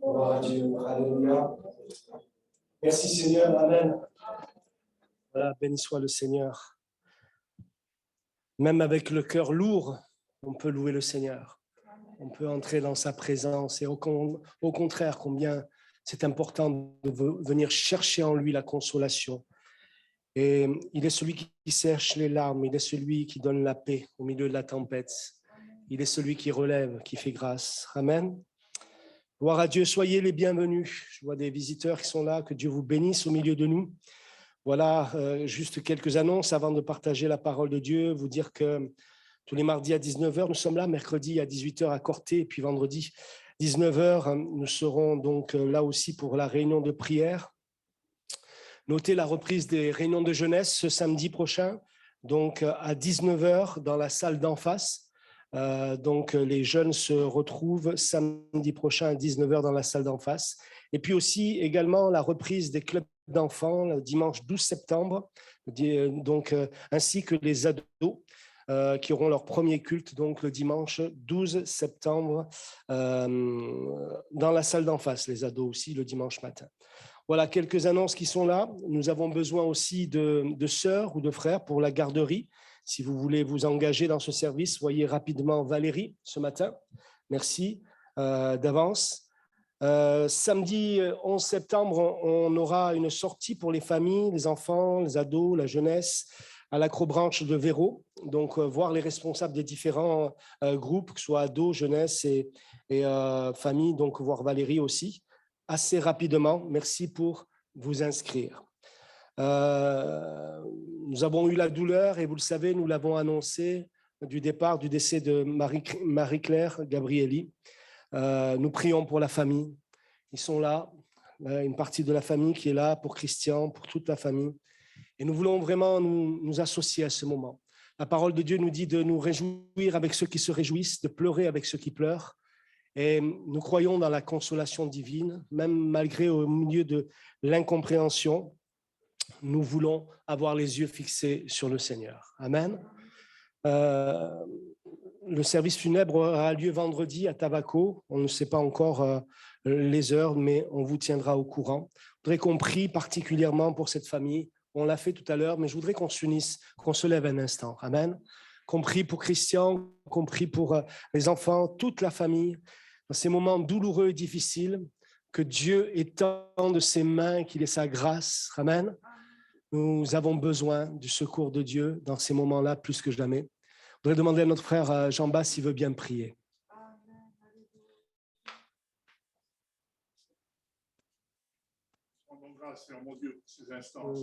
Gloire à Dieu. Alléluia. Merci Seigneur. Amen. Voilà, béni soit le Seigneur. Même avec le cœur lourd, on peut louer le Seigneur. On peut entrer dans sa présence et au contraire, combien c'est important de venir chercher en lui la consolation. Et il est celui qui sèche les larmes, il est celui qui donne la paix au milieu de la tempête. Il est celui qui relève, qui fait grâce. Amen. Gloire à Dieu, soyez les bienvenus. Je vois des visiteurs qui sont là, que Dieu vous bénisse au milieu de nous. Voilà, juste quelques annonces avant de partager la parole de Dieu. Vous dire que tous les mardis à 19h, nous sommes là, mercredi à 18h à Corté, et puis vendredi 19h, nous serons donc là aussi pour la réunion de prière. Notez la reprise des réunions de jeunesse ce samedi prochain, donc à 19h dans la salle d'en face. Donc les jeunes se retrouvent samedi prochain à 19h dans la salle d'en face. Et puis aussi également la reprise des clubs d'enfants le dimanche 12 septembre, donc, ainsi que les ados qui auront leur premier culte donc le dimanche 12 septembre dans la salle d'en face, les ados aussi le dimanche matin. Voilà quelques annonces qui sont là. Nous avons besoin aussi de sœurs ou de frères pour la garderie. Si vous voulez vous engager dans ce service, voyez rapidement Valérie ce matin. Merci d'avance. Samedi 11 septembre, on aura une sortie pour les familles, les enfants, les ados, la jeunesse, à l'Acrobranche de Véro. Donc, voir les responsables des différents groupes, que ce soit ados, jeunesse et famille, donc voir Valérie aussi, assez rapidement. Merci pour vous inscrire. Nous avons eu la douleur, et vous le savez, nous l'avons annoncé, du décès de Marie-Claire Gabrielli. Nous prions pour la famille. Ils sont là, une partie de la famille qui est là, pour Christian, pour toute la famille. Et nous voulons vraiment nous associer à ce moment. La parole de Dieu nous dit de nous réjouir avec ceux qui se réjouissent, de pleurer avec ceux qui pleurent. Et nous croyons dans la consolation divine, même malgré au milieu de l'incompréhension, nous voulons avoir les yeux fixés sur le Seigneur. Amen. Le service funèbre aura lieu vendredi à Tabaco. On ne sait pas encore les heures, mais on vous tiendra au courant. Je voudrais qu'on prie particulièrement pour cette famille. On l'a fait tout à l'heure, mais je voudrais qu'on s'unisse, qu'on se lève un instant. Amen. Qu'on prie pour Christian, qu'on prie pour les enfants, toute la famille. Dans ces moments douloureux et difficiles, que Dieu étende ses mains, qu'il ait sa grâce. Amen. Nous avons besoin du secours de Dieu dans ces moments-là plus que jamais. Je voudrais demander à notre frère Jean-Bas s'il veut bien prier. Rendons grâce, Seigneur mon Dieu, pour ces instants.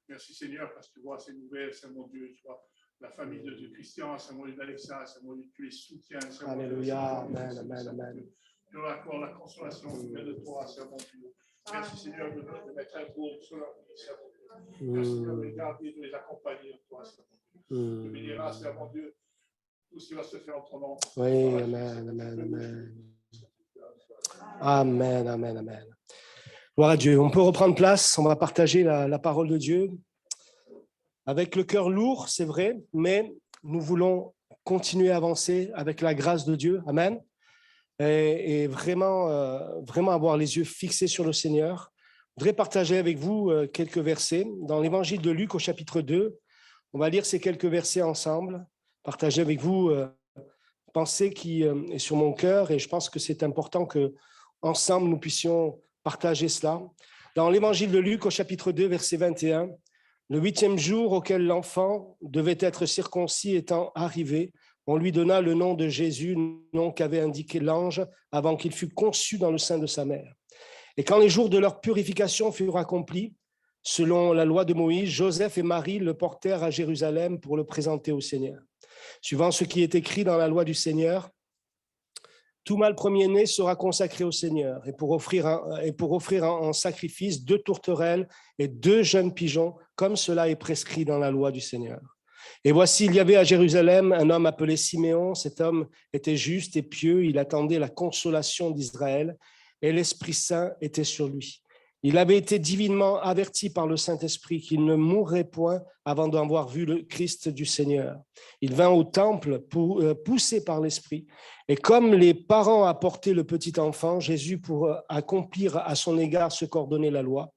Merci Seigneur, parce que tu vois ces nouvelles, Seigneur mon Dieu, tu vois la famille de Christian, Seigneur mon Dieu, d'Alexa, Seigneur mon Dieu, tu les soutiens, Seigneur mon Dieu. Alléluia, amen, amen, amen. Tu leur accordes la consolation qui vient de toi, Seigneur mon Dieu. Merci Seigneur de mettre un groupe sur leur vie, Seigneur mon Dieu. Merci Seigneur de les garder, de les accompagner en toi, Seigneur mon Dieu. Tu béniras, Seigneur mon Dieu, tout ce qui va se faire en ton nom. Oui, amen, amen, amen. Amen, amen, amen. Gloire à Dieu. On peut reprendre place, on va partager la parole de Dieu. Avec le cœur lourd, c'est vrai, mais nous voulons continuer à avancer avec la grâce de Dieu. Amen. Et vraiment avoir les yeux fixés sur le Seigneur. Je voudrais partager avec vous quelques versets. Dans l'évangile de Luc au chapitre 2, on va lire ces quelques versets ensemble. Partager avec vous pensée qui est sur mon cœur et je pense que c'est important que ensemble nous puissions partager cela. Dans l'évangile de Luc au chapitre 2, verset 21, le 8e jour auquel l'enfant devait être circoncis étant arrivé, on lui donna le nom de Jésus, nom qu'avait indiqué l'ange avant qu'il fût conçu dans le sein de sa mère. Et quand les jours de leur purification furent accomplis, selon la loi de Moïse, Joseph et Marie le portèrent à Jérusalem pour le présenter au Seigneur. Suivant ce qui est écrit dans la loi du Seigneur, tout mâle premier-né sera consacré au Seigneur et pour offrir en sacrifice 2 tourterelles et 2 jeunes pigeons, comme cela est prescrit dans la loi du Seigneur. Et voici, il y avait à Jérusalem un homme appelé Siméon. Cet homme était juste et pieux, il attendait la consolation d'Israël et l'Esprit Saint était sur lui. Il avait été divinement averti par le Saint-Esprit qu'il ne mourrait point avant d'avoir vu le Christ du Seigneur. Il vint au temple poussé par l'Esprit. Et comme les parents apportaient le petit enfant, Jésus, pour accomplir à son égard ce qu'ordonnait la loi,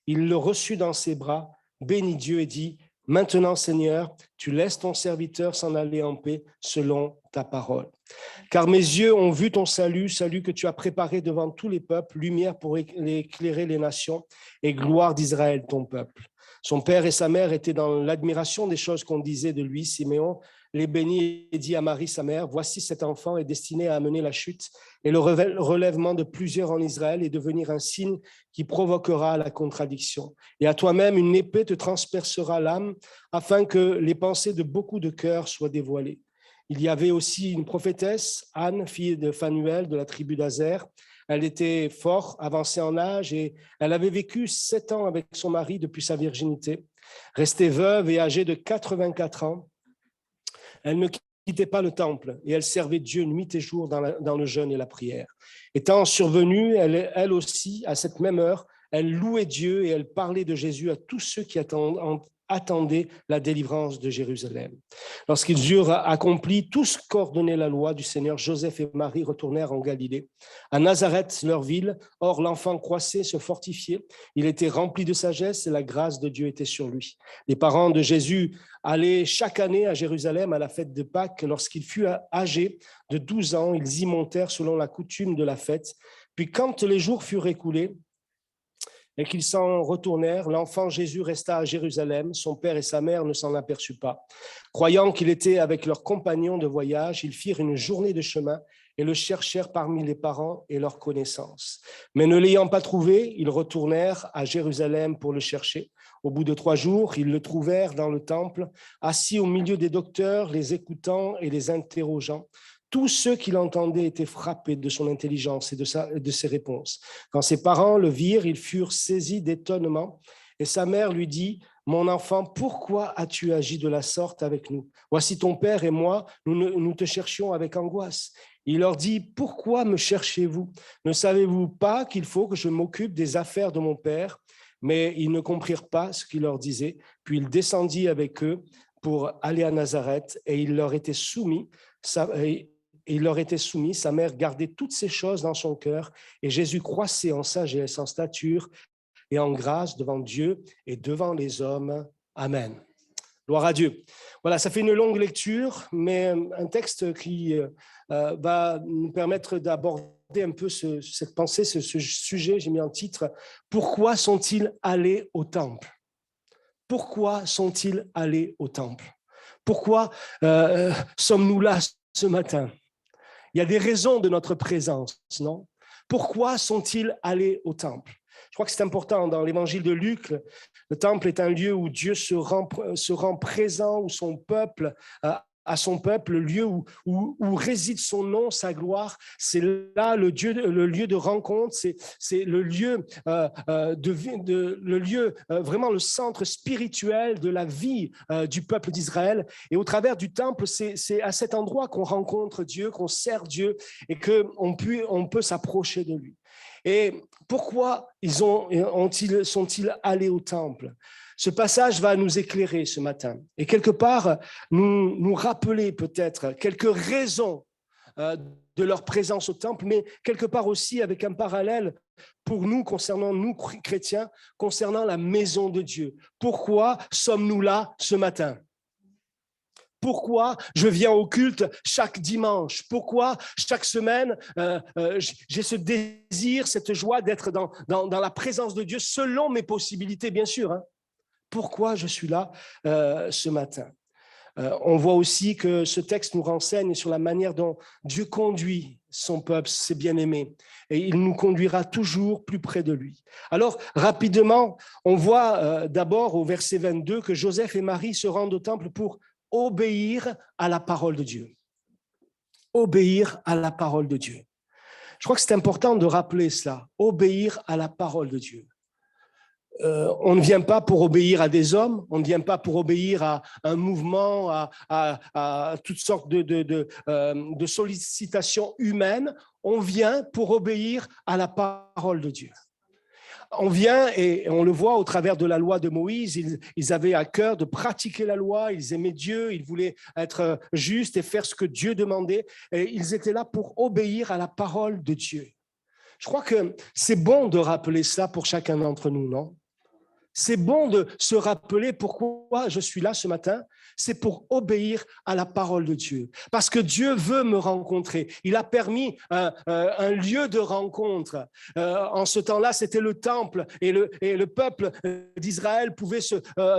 il le reçut dans ses bras, bénit Dieu et dit : « Maintenant, Seigneur, tu laisses ton serviteur s'en aller en paix selon ta parole. Car mes yeux ont vu ton salut, salut que tu as préparé devant tous les peuples, lumière pour éclairer les nations et gloire d'Israël, ton peuple. » Son père et sa mère étaient dans l'admiration des choses qu'on disait de lui. Siméon les bénit et dit à Marie, sa mère : « Voici cet enfant est destiné à amener la chute et le relèvement de plusieurs en Israël et devenir un signe qui provoquera la contradiction. Et à toi-même, une épée te transpercera l'âme afin que les pensées de beaucoup de cœurs soient dévoilées. » Il y avait aussi une prophétesse, Anne, fille de Phanuel, de la tribu d'Azer. Elle était fort avancée en âge et elle avait vécu 7 ans avec son mari depuis sa virginité. Restée veuve et âgée de 84 ans, elle ne quittait pas le temple et elle servait Dieu nuit et jour dans le jeûne et la prière. Étant survenue, elle aussi, à cette même heure, elle louait Dieu et elle parlait de Jésus à tous ceux qui attendaient la délivrance de Jérusalem. Lorsqu'ils eurent accompli tout ce qu'ordonnait la loi du Seigneur, Joseph et Marie retournèrent en Galilée, à Nazareth, leur ville. Or, l'enfant croissait, se fortifiait. Il était rempli de sagesse et la grâce de Dieu était sur lui. Les parents de Jésus allaient chaque année à Jérusalem à la fête de Pâques. Lorsqu'il fut âgé de 12 ans, ils y montèrent selon la coutume de la fête. Puis, quand les jours furent écoulés, et qu'ils s'en retournèrent, l'enfant Jésus resta à Jérusalem. Son père et sa mère ne s'en aperçurent pas. Croyant qu'il était avec leurs compagnons de voyage, ils firent une journée de chemin et le cherchèrent parmi les parents et leurs connaissances. Mais ne l'ayant pas trouvé, ils retournèrent à Jérusalem pour le chercher. Au bout de 3 jours, ils le trouvèrent dans le temple, assis au milieu des docteurs, les écoutant et les interrogeant. Tous ceux qui l'entendaient étaient frappés de son intelligence et de ses réponses. Quand ses parents le virent, ils furent saisis d'étonnement. Et sa mère lui dit, « Mon enfant, pourquoi as-tu agi de la sorte avec nous? Voici ton père et moi, nous te cherchions avec angoisse. » Il leur dit, « Pourquoi me cherchez-vous? Ne savez-vous pas qu'il faut que je m'occupe des affaires de mon père ?» Mais ils ne comprirent pas ce qu'il leur disait. Puis il descendit avec eux pour aller à Nazareth et il leur était soumis. Sa mère gardait toutes ces choses dans son cœur et Jésus croissait en sagesse, en stature et en grâce devant Dieu et devant les hommes. Amen. Gloire à Dieu. Voilà, ça fait une longue lecture, mais un texte qui va nous permettre d'aborder un peu cette pensée, ce sujet. J'ai mis en titre « Pourquoi sont-ils allés au temple ?» Pourquoi sont-ils allés au temple? Pourquoi sommes-nous là ce matin? Il y a des raisons de notre présence, non? Pourquoi sont-ils allés au temple? Je crois que c'est important. Dans l'évangile de Luc, le temple est un lieu où Dieu se rend présent, où son peuple, à son peuple, le lieu où réside son nom, sa gloire. C'est là le lieu de rencontre, c'est le lieu, vraiment le centre spirituel de la vie du peuple d'Israël. Et au travers du temple, c'est à cet endroit qu'on rencontre Dieu, qu'on sert Dieu et qu'on peut s'approcher de lui. Et pourquoi sont-ils allés au temple? Ce passage va nous éclairer ce matin et quelque part nous rappeler peut-être quelques raisons de leur présence au temple, mais quelque part aussi avec un parallèle pour nous, concernant nous chrétiens, concernant la maison de Dieu. Pourquoi sommes-nous là ce matin? Pourquoi je viens au culte chaque dimanche? Pourquoi chaque semaine j'ai ce désir, cette joie d'être dans la présence de Dieu selon mes possibilités, bien sûr. Hein? Pourquoi je suis là ce matin? On voit aussi que ce texte nous renseigne sur la manière dont Dieu conduit son peuple, ses bien-aimés, et il nous conduira toujours plus près de lui. Alors, rapidement, on voit d'abord au verset 22 que Joseph et Marie se rendent au temple pour obéir à la parole de Dieu. Obéir à la parole de Dieu. Je crois que c'est important de rappeler cela, obéir à la parole de Dieu. On ne vient pas pour obéir à des hommes, on ne vient pas pour obéir à un mouvement, à toutes sortes de sollicitations humaines, on vient pour obéir à la parole de Dieu. On vient et on le voit au travers de la loi de Moïse, ils avaient à cœur de pratiquer la loi, ils aimaient Dieu, ils voulaient être justes et faire ce que Dieu demandait, et ils étaient là pour obéir à la parole de Dieu. Je crois que c'est bon de rappeler ça pour chacun d'entre nous, non? C'est bon de se rappeler pourquoi je suis là ce matin. C'est pour obéir à la parole de Dieu. Parce que Dieu veut me rencontrer. Il a permis un lieu de rencontre. En ce temps-là, c'était le temple et le peuple d'Israël pouvait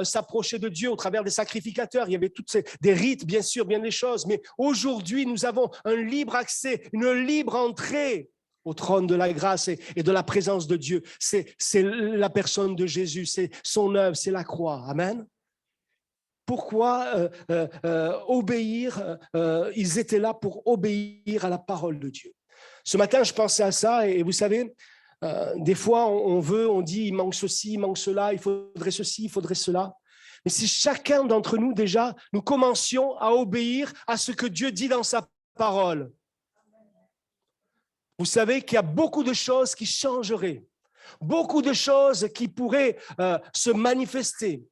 s'approcher de Dieu au travers des sacrificateurs. Il y avait des rites, bien sûr, bien des choses. Mais aujourd'hui, nous avons un libre accès, une libre entrée au trône de la grâce et de la présence de Dieu. C'est la personne de Jésus, c'est son œuvre, c'est la croix. Amen. Pourquoi obéir? Ils étaient là pour obéir à la parole de Dieu. Ce matin, je pensais à ça et vous savez, des fois, on dit, il manque ceci, il manque cela, il faudrait ceci, il faudrait cela. Mais si chacun d'entre nous, déjà, nous commencions à obéir à ce que Dieu dit dans sa parole, vous savez qu'il y a beaucoup de choses qui changeraient, beaucoup de choses qui pourraient se manifester.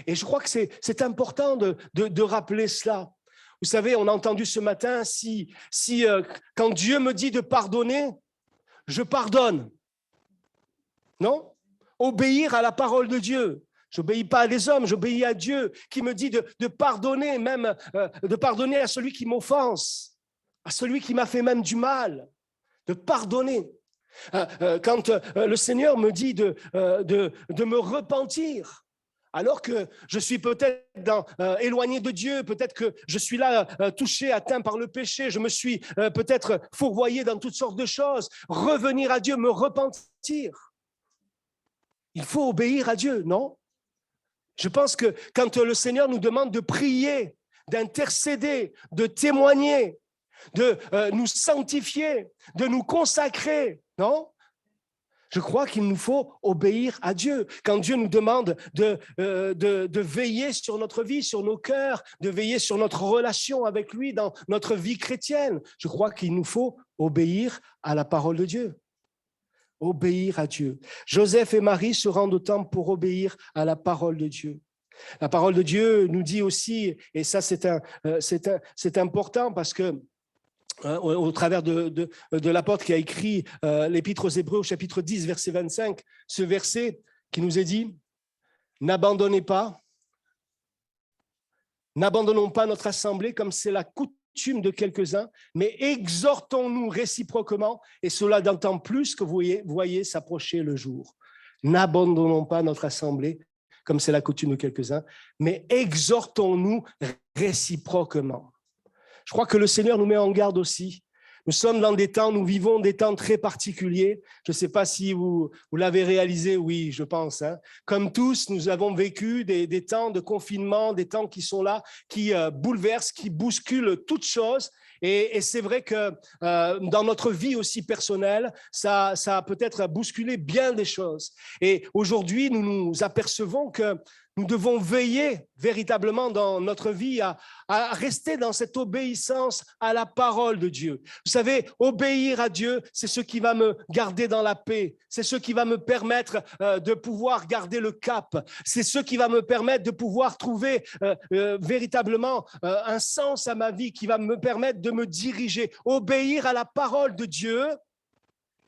Et je crois que c'est important de rappeler cela. Vous savez, on a entendu ce matin, quand Dieu me dit de pardonner, je pardonne. Non? Obéir à la parole de Dieu. Je n'obéis pas à des hommes, j'obéis à Dieu qui me dit de pardonner, même de pardonner à celui qui m'offense, à celui qui m'a fait même du mal. De pardonner. Quand le Seigneur me dit de me repentir, alors que je suis peut-être éloigné de Dieu, peut-être que je suis là touché, atteint par le péché, je me suis peut-être fourvoyé dans toutes sortes de choses, revenir à Dieu, me repentir. Il faut obéir à Dieu, non? Je pense que quand le Seigneur nous demande de prier, d'intercéder, de témoigner, de nous sanctifier, de nous consacrer, non? Je crois qu'il nous faut obéir à Dieu. Quand Dieu nous demande de veiller sur notre vie, sur nos cœurs, de veiller sur notre relation avec lui dans notre vie chrétienne, je crois qu'il nous faut obéir à la parole de Dieu. Obéir à Dieu. Joseph et Marie se rendent au temple pour obéir à la parole de Dieu. La parole de Dieu nous dit aussi, et ça c'est important parce que au travers de l'apôtre qui a écrit l'Épître aux Hébreux au chapitre 10, verset 25, ce verset qui nous est dit « N'abandonnons pas notre assemblée comme c'est la coutume de quelques-uns, mais exhortons-nous réciproquement, et cela d'autant plus que vous voyez s'approcher le jour. N'abandonnons pas notre assemblée comme c'est la coutume de quelques-uns, mais exhortons-nous réciproquement. » Je crois que le Seigneur nous met en garde aussi. Nous sommes dans des temps, nous vivons des temps très particuliers. Je ne sais pas si vous l'avez réalisé, oui, je pense. Hein. Comme tous, nous avons vécu des temps de confinement, des temps qui sont là, qui bouleversent, qui bousculent toutes choses. Et c'est vrai que dans notre vie aussi personnelle, ça a peut-être bousculé bien des choses. Et aujourd'hui, nous nous apercevons que nous devons veiller véritablement dans notre vie à rester dans cette obéissance à la parole de Dieu. Vous savez, obéir à Dieu, c'est ce qui va me garder dans la paix. C'est ce qui va me permettre de pouvoir garder le cap. C'est ce qui va me permettre de pouvoir trouver véritablement un sens à ma vie, qui va me permettre de me diriger. Obéir à la parole de Dieu,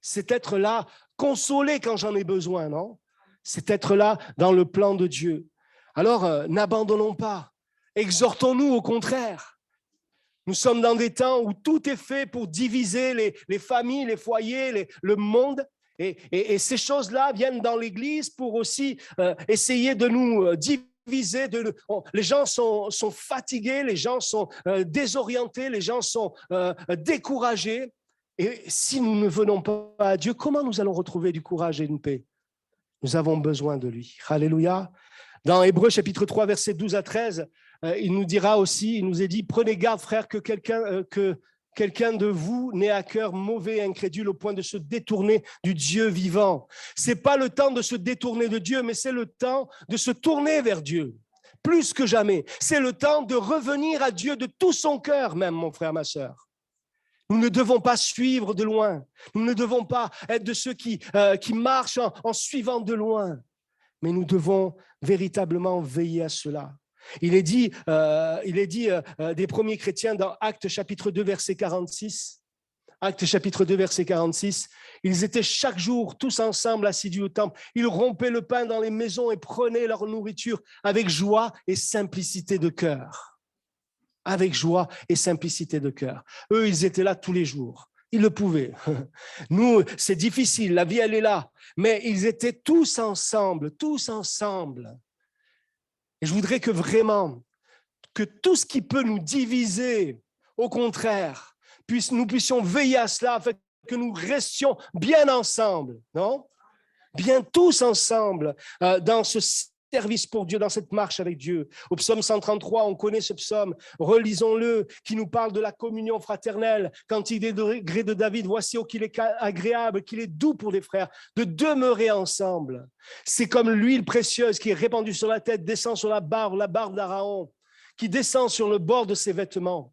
c'est être là, consolé quand j'en ai besoin, non? C'est être là dans le plan de Dieu. Alors, n'abandonnons pas, exhortons-nous au contraire. Nous sommes dans des temps où tout est fait pour diviser les familles, les foyers, le monde. Et ces choses-là viennent dans l'Église pour aussi essayer de nous diviser. Les gens sont fatigués, les gens sont désorientés, les gens sont découragés. Et si nous ne venons pas à Dieu, comment nous allons retrouver du courage et une paix? Nous avons besoin de lui. Alléluia. Dans Hébreux chapitre 3, versets 12 à 13, il nous dira aussi, il nous est dit, prenez garde, frères, que quelqu'un de vous n'ait à cœur mauvais et incrédule au point de se détourner du Dieu vivant. Ce n'est pas le temps de se détourner de Dieu, mais c'est le temps de se tourner vers Dieu, plus que jamais. C'est le temps de revenir à Dieu de tout son cœur, même, mon frère, ma sœur. Nous ne devons pas suivre de loin. Nous ne devons pas être de ceux qui marchent en suivant de loin. Mais nous devons véritablement veiller à cela. Il est dit des premiers chrétiens dans Actes chapitre 2, verset 46. Actes chapitre 2, verset 46. Ils étaient chaque jour tous ensemble assidus au temple. Ils rompaient le pain dans les maisons et prenaient leur nourriture avec joie et simplicité de cœur. Avec joie et simplicité de cœur. Eux, ils étaient là tous les jours. Ils le pouvaient. Nous, c'est difficile, la vie, elle est là. Mais ils étaient tous ensemble, tous ensemble. Et je voudrais que vraiment, que tout ce qui peut nous diviser, au contraire, nous puissions veiller à cela, afin que nous restions bien ensemble, non? Bien tous ensemble, dans ce service pour Dieu, dans cette marche avec Dieu. Au psaume 133, on connaît ce psaume, relisons-le, qui nous parle de la communion fraternelle. Quand il est de gré de David, voici qu'il est agréable, qu'il est doux pour les frères, de demeurer ensemble. C'est comme l'huile précieuse qui est répandue sur la tête, descend sur la barbe d'Aaron, qui descend sur le bord de ses vêtements.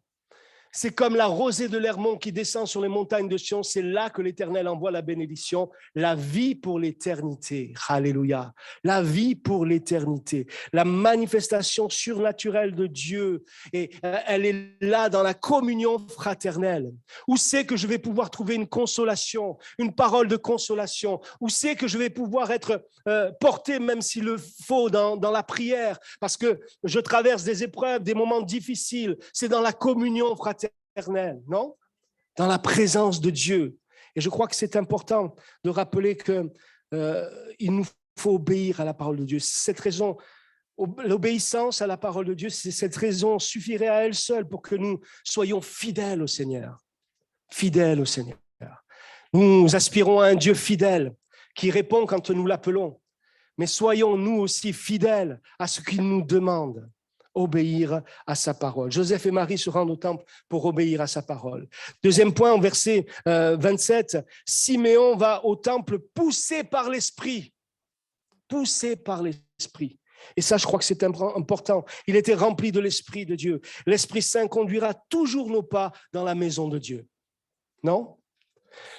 C'est comme la rosée de l'Hermon qui descend sur les montagnes de Sion. C'est là que l'Éternel envoie la bénédiction, la vie pour l'éternité. Alléluia. La vie pour l'éternité. La manifestation surnaturelle de Dieu. Et elle est là dans la communion fraternelle. Où c'est que je vais pouvoir trouver une consolation, une parole de consolation? Où c'est que je vais pouvoir être porté, même s'il le faut, dans la prière? Parce que je traverse des épreuves, des moments difficiles. C'est dans la communion fraternelle. Non? Dans la présence de Dieu. Et je crois que c'est important de rappeler qu'il nous faut obéir à la parole de Dieu. Cette raison, l'obéissance à la parole de Dieu, cette raison suffirait à elle seule pour que nous soyons fidèles au Seigneur. Fidèles au Seigneur. Nous aspirons à un Dieu fidèle qui répond quand nous l'appelons. Mais soyons nous aussi fidèles à ce qu'il nous demande. obéir à sa parole. Joseph et Marie se rendent au temple pour obéir à sa parole. Deuxième point, au verset 27, Siméon va au temple poussé par l'Esprit. Poussé par l'Esprit. Et ça, je crois que c'est important. Il était rempli de l'Esprit de Dieu. L'Esprit Saint conduira toujours nos pas dans la maison de Dieu. Non?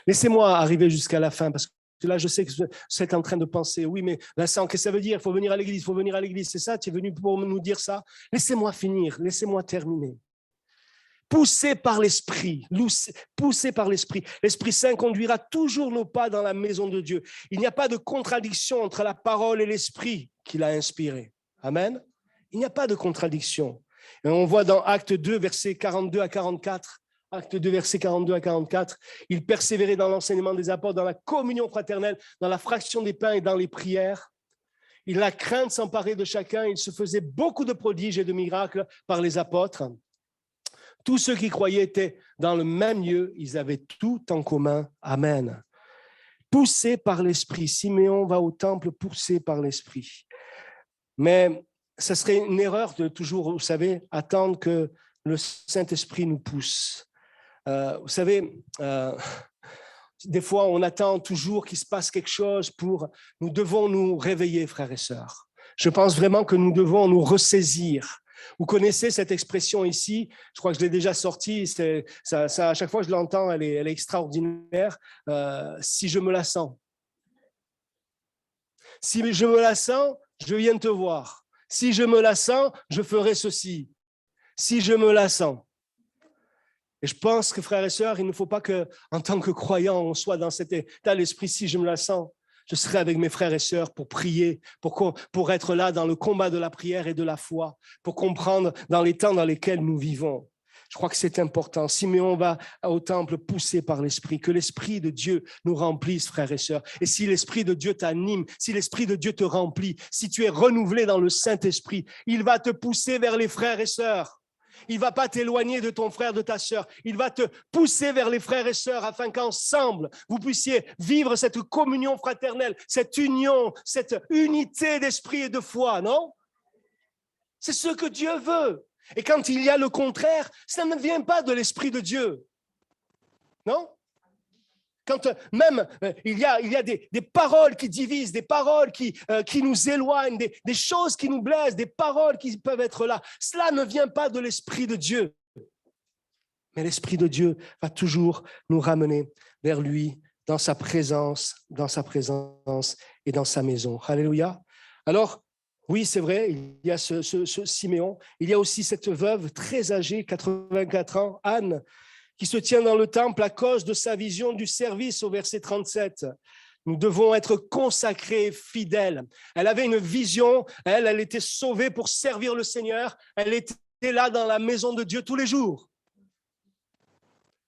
Laissez-moi arriver jusqu'à la fin, parce que là, je sais que vous êtes en train de penser, oui, mais Vincent, qu'est-ce que ça veut dire? Il faut venir à l'église, il faut venir à l'église. C'est ça? Tu es venu pour nous dire ça? Laissez-moi finir, laissez-moi terminer. Poussé par l'Esprit, poussé par l'Esprit. L'Esprit Saint conduira toujours nos pas dans la maison de Dieu. Il n'y a pas de contradiction entre la parole et l'Esprit qu'il a inspiré. Amen. Il n'y a pas de contradiction. Et on voit dans Acte 2, versets 42 à 44, Acte 2, versets 42 à 44, il persévérait dans l'enseignement des apôtres, dans la communion fraternelle, dans la fraction des pains et dans les prières. La crainte s'emparait de chacun. Il se faisait beaucoup de prodiges et de miracles par les apôtres. Tous ceux qui croyaient étaient dans le même lieu, ils avaient tout en commun. Amen. Poussé par l'Esprit, Siméon va au temple poussé par l'Esprit. Mais ce serait une erreur de toujours, vous savez, attendre que le Saint-Esprit nous pousse. Vous savez, des fois, on attend toujours qu'il se passe quelque chose nous devons nous réveiller, frères et sœurs. Je pense vraiment que nous devons nous ressaisir. Vous connaissez cette expression ici, je crois que je l'ai déjà sortie, ça, à chaque fois que je l'entends, elle est extraordinaire. Si je me la sens. Si je me la sens, je viens te voir. Si je me la sens, je ferai ceci. Si je me la sens. Et je pense que, frères et sœurs, il ne faut pas qu'en tant que croyants, on soit dans cet état d'esprit. Si je me la sens, je serai avec mes frères et sœurs pour prier, pour être là dans le combat de la prière et de la foi, pour comprendre dans les temps dans lesquels nous vivons. Je crois que c'est important. Siméon va au temple poussé par l'Esprit, que l'Esprit de Dieu nous remplisse, frères et sœurs. Et si l'Esprit de Dieu t'anime, si l'Esprit de Dieu te remplit, si tu es renouvelé dans le Saint-Esprit, il va te pousser vers les frères et sœurs. Il ne va pas t'éloigner de ton frère, de ta sœur. Il va te pousser vers les frères et sœurs afin qu'ensemble, vous puissiez vivre cette communion fraternelle, cette union, cette unité d'esprit et de foi, non? C'est ce que Dieu veut. Et quand il y a le contraire, ça ne vient pas de l'Esprit de Dieu. Non? Quand même il y a des paroles qui divisent, des paroles qui nous éloignent, des choses qui nous blessent, des paroles qui peuvent être là. Cela ne vient pas de l'Esprit de Dieu. Mais l'Esprit de Dieu va toujours nous ramener vers lui, dans sa présence et dans sa maison. Alléluia. Alors, oui, c'est vrai, il y a ce Siméon. Il y a aussi cette veuve très âgée, 84 ans, Anne, qui se tient dans le temple à cause de sa vision du service au verset 37. Nous devons être consacrés, fidèles. Elle avait une vision, elle était sauvée pour servir le Seigneur. Elle était là dans la maison de Dieu tous les jours.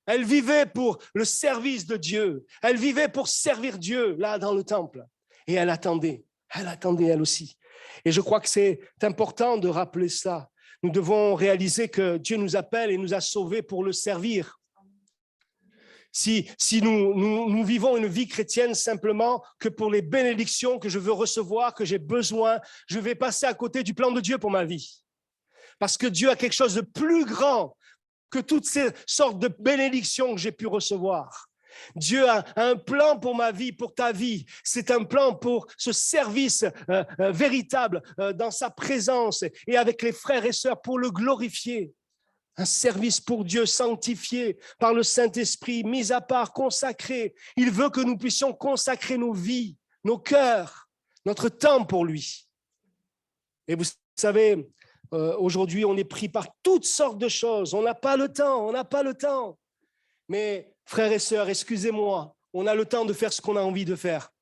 Elle vivait pour le service de Dieu. Elle vivait pour servir Dieu là dans le temple. Et elle attendait elle aussi. Et je crois que c'est important de rappeler ça. Nous devons réaliser que Dieu nous appelle et nous a sauvés pour le servir. Si nous vivons une vie chrétienne simplement que pour les bénédictions que je veux recevoir, que j'ai besoin, je vais passer à côté du plan de Dieu pour ma vie. Parce que Dieu a quelque chose de plus grand que toutes ces sortes de bénédictions que j'ai pu recevoir. Dieu a un plan pour ma vie, pour ta vie. C'est un plan pour ce service véritable dans sa présence et avec les frères et sœurs pour le glorifier. Un service pour Dieu sanctifié par le Saint-Esprit, mis à part, consacré. Il veut que nous puissions consacrer nos vies, nos cœurs, notre temps pour lui. Et vous savez, aujourd'hui, on est pris par toutes sortes de choses. On n'a pas le temps. Mais frères et sœurs, excusez-moi, on a le temps de faire ce qu'on a envie de faire.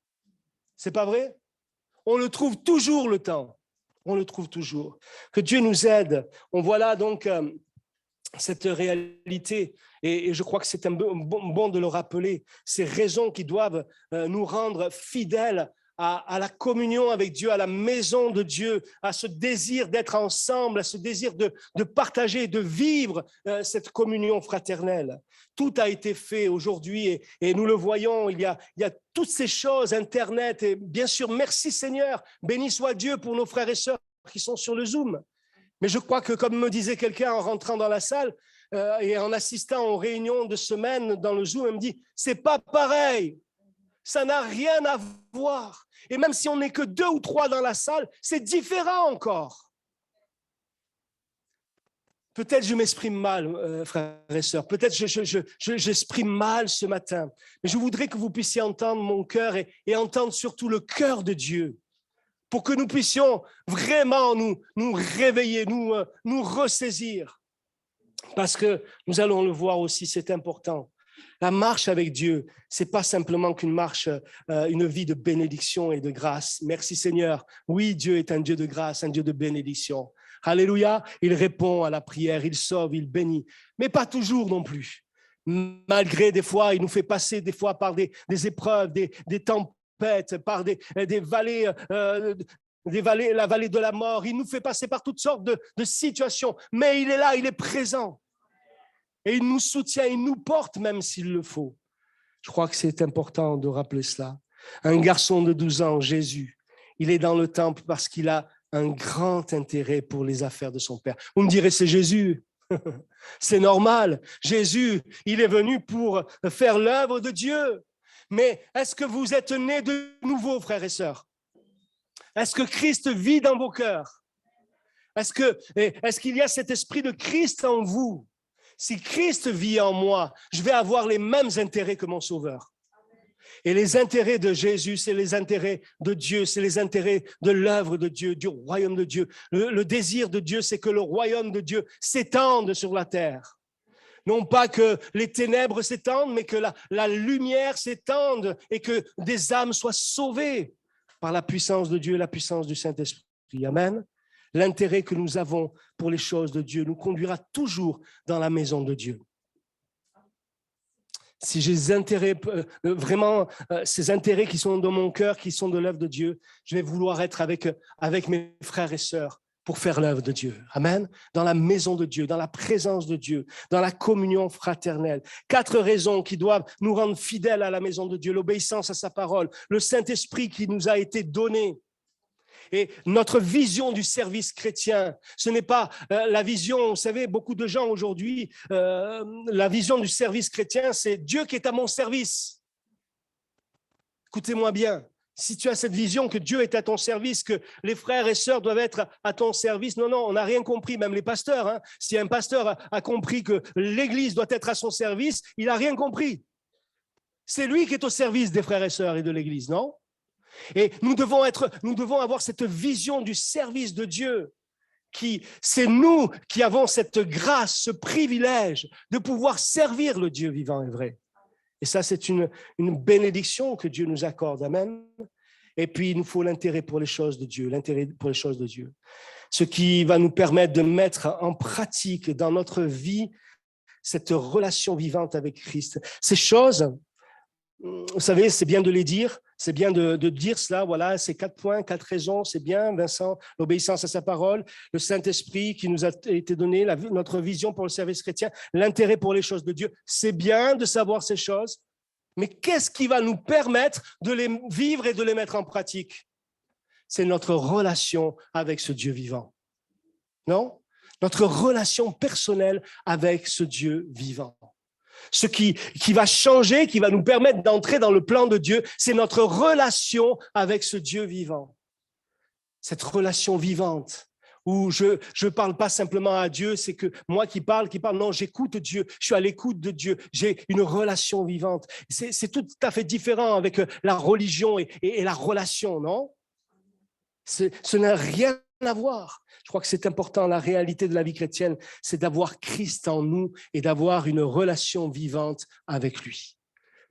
C'est pas vrai? On le trouve toujours le temps. On le trouve toujours. Que Dieu nous aide. On voit là donc cette réalité et je crois que c'est bon de le rappeler. Ces raisons qui doivent nous rendre fidèles à la communion avec Dieu, à la maison de Dieu, à ce désir d'être ensemble, à ce désir de partager, de vivre cette communion fraternelle. Tout a été fait aujourd'hui et nous le voyons, il y a toutes ces choses, Internet, et bien sûr, merci Seigneur, béni soit Dieu pour nos frères et sœurs qui sont sur le Zoom. Mais je crois que, comme me disait quelqu'un en rentrant dans la salle et en assistant aux réunions de semaine dans le Zoom, il me dit, c'est pas pareil, ça n'a rien à voir. Et même si on n'est que 2 ou 3 dans la salle, c'est différent encore. Peut-être je m'exprime mal, frères et sœurs, peut-être j'exprime mal ce matin, mais je voudrais que vous puissiez entendre mon cœur et entendre surtout le cœur de Dieu, pour que nous puissions vraiment nous réveiller, nous ressaisir. Parce que nous allons le voir aussi, c'est important. La marche avec Dieu, ce n'est pas simplement qu'une marche, une vie de bénédiction et de grâce. Merci Seigneur. Oui, Dieu est un Dieu de grâce, un Dieu de bénédiction. Alléluia, il répond à la prière, il sauve, il bénit. Mais pas toujours non plus. Malgré des fois, il nous fait passer des fois par des épreuves, des tempêtes, par des vallées, la vallée de la mort. Il nous fait passer par toutes sortes de situations. Mais il est là, il est présent. Et il nous soutient, il nous porte même s'il le faut. Je crois que c'est important de rappeler cela. Un garçon de 12 ans, Jésus, il est dans le temple parce qu'il a un grand intérêt pour les affaires de son Père. Vous me direz, c'est Jésus. C'est normal. Jésus, il est venu pour faire l'œuvre de Dieu. Mais est-ce que vous êtes nés de nouveau, frères et sœurs? Est-ce que Christ vit dans vos cœurs? Est-ce qu'il y a cet esprit de Christ en vous? Si Christ vit en moi, je vais avoir les mêmes intérêts que mon Sauveur. Et les intérêts de Jésus, c'est les intérêts de Dieu, c'est les intérêts de l'œuvre de Dieu, du royaume de Dieu. Le désir de Dieu, c'est que le royaume de Dieu s'étende sur la terre. Non pas que les ténèbres s'étendent, mais que la lumière s'étende et que des âmes soient sauvées par la puissance de Dieu et la puissance du Saint-Esprit. Amen. L'intérêt que nous avons pour les choses de Dieu nous conduira toujours dans la maison de Dieu. Si j'ai des intérêts, vraiment, ces intérêts qui sont dans mon cœur, qui sont de l'œuvre de Dieu, je vais vouloir être avec mes frères et sœurs pour faire l'œuvre de Dieu. Amen. Dans la maison de Dieu, dans la présence de Dieu, dans la communion fraternelle. 4 raisons qui doivent nous rendre fidèles à la maison de Dieu. L'obéissance à sa parole, le Saint-Esprit qui nous a été donné. Et notre vision du service chrétien, ce n'est pas la vision, vous savez, beaucoup de gens aujourd'hui, la vision du service chrétien, c'est Dieu qui est à mon service. Écoutez-moi bien, si tu as cette vision que Dieu est à ton service, que les frères et sœurs doivent être à ton service, non, on n'a rien compris, même les pasteurs. Hein. Si un pasteur a compris que l'Église doit être à son service, il n'a rien compris. C'est lui qui est au service des frères et sœurs et de l'Église, non ? Et nous devons avoir cette vision du service de Dieu. C'est nous qui avons cette grâce, ce privilège de pouvoir servir le Dieu vivant et vrai. Et ça, c'est une bénédiction que Dieu nous accorde. Amen. Et puis, il nous faut l'intérêt pour les choses de Dieu, l'intérêt pour les choses de Dieu. Ce qui va nous permettre de mettre en pratique dans notre vie cette relation vivante avec Christ. Ces choses, vous savez, c'est bien de les dire. C'est bien de dire cela, voilà, ces 4 points, 4 raisons, c'est bien, Vincent, l'obéissance à sa parole, le Saint-Esprit qui nous a été donné, notre vision pour le service chrétien, l'intérêt pour les choses de Dieu, c'est bien de savoir ces choses, mais qu'est-ce qui va nous permettre de les vivre et de les mettre en pratique? C'est notre relation avec ce Dieu vivant, non? Notre relation personnelle avec ce Dieu vivant. Ce qui va changer, qui va nous permettre d'entrer dans le plan de Dieu, c'est notre relation avec ce Dieu vivant. Cette relation vivante, où je ne parle pas simplement à Dieu, c'est que moi qui parle, non, j'écoute Dieu, je suis à l'écoute de Dieu, j'ai une relation vivante. C'est tout à fait différent avec la religion et la relation, non? Ce n'a rien à voir. Je crois que c'est important, la réalité de la vie chrétienne, c'est d'avoir Christ en nous et d'avoir une relation vivante avec lui.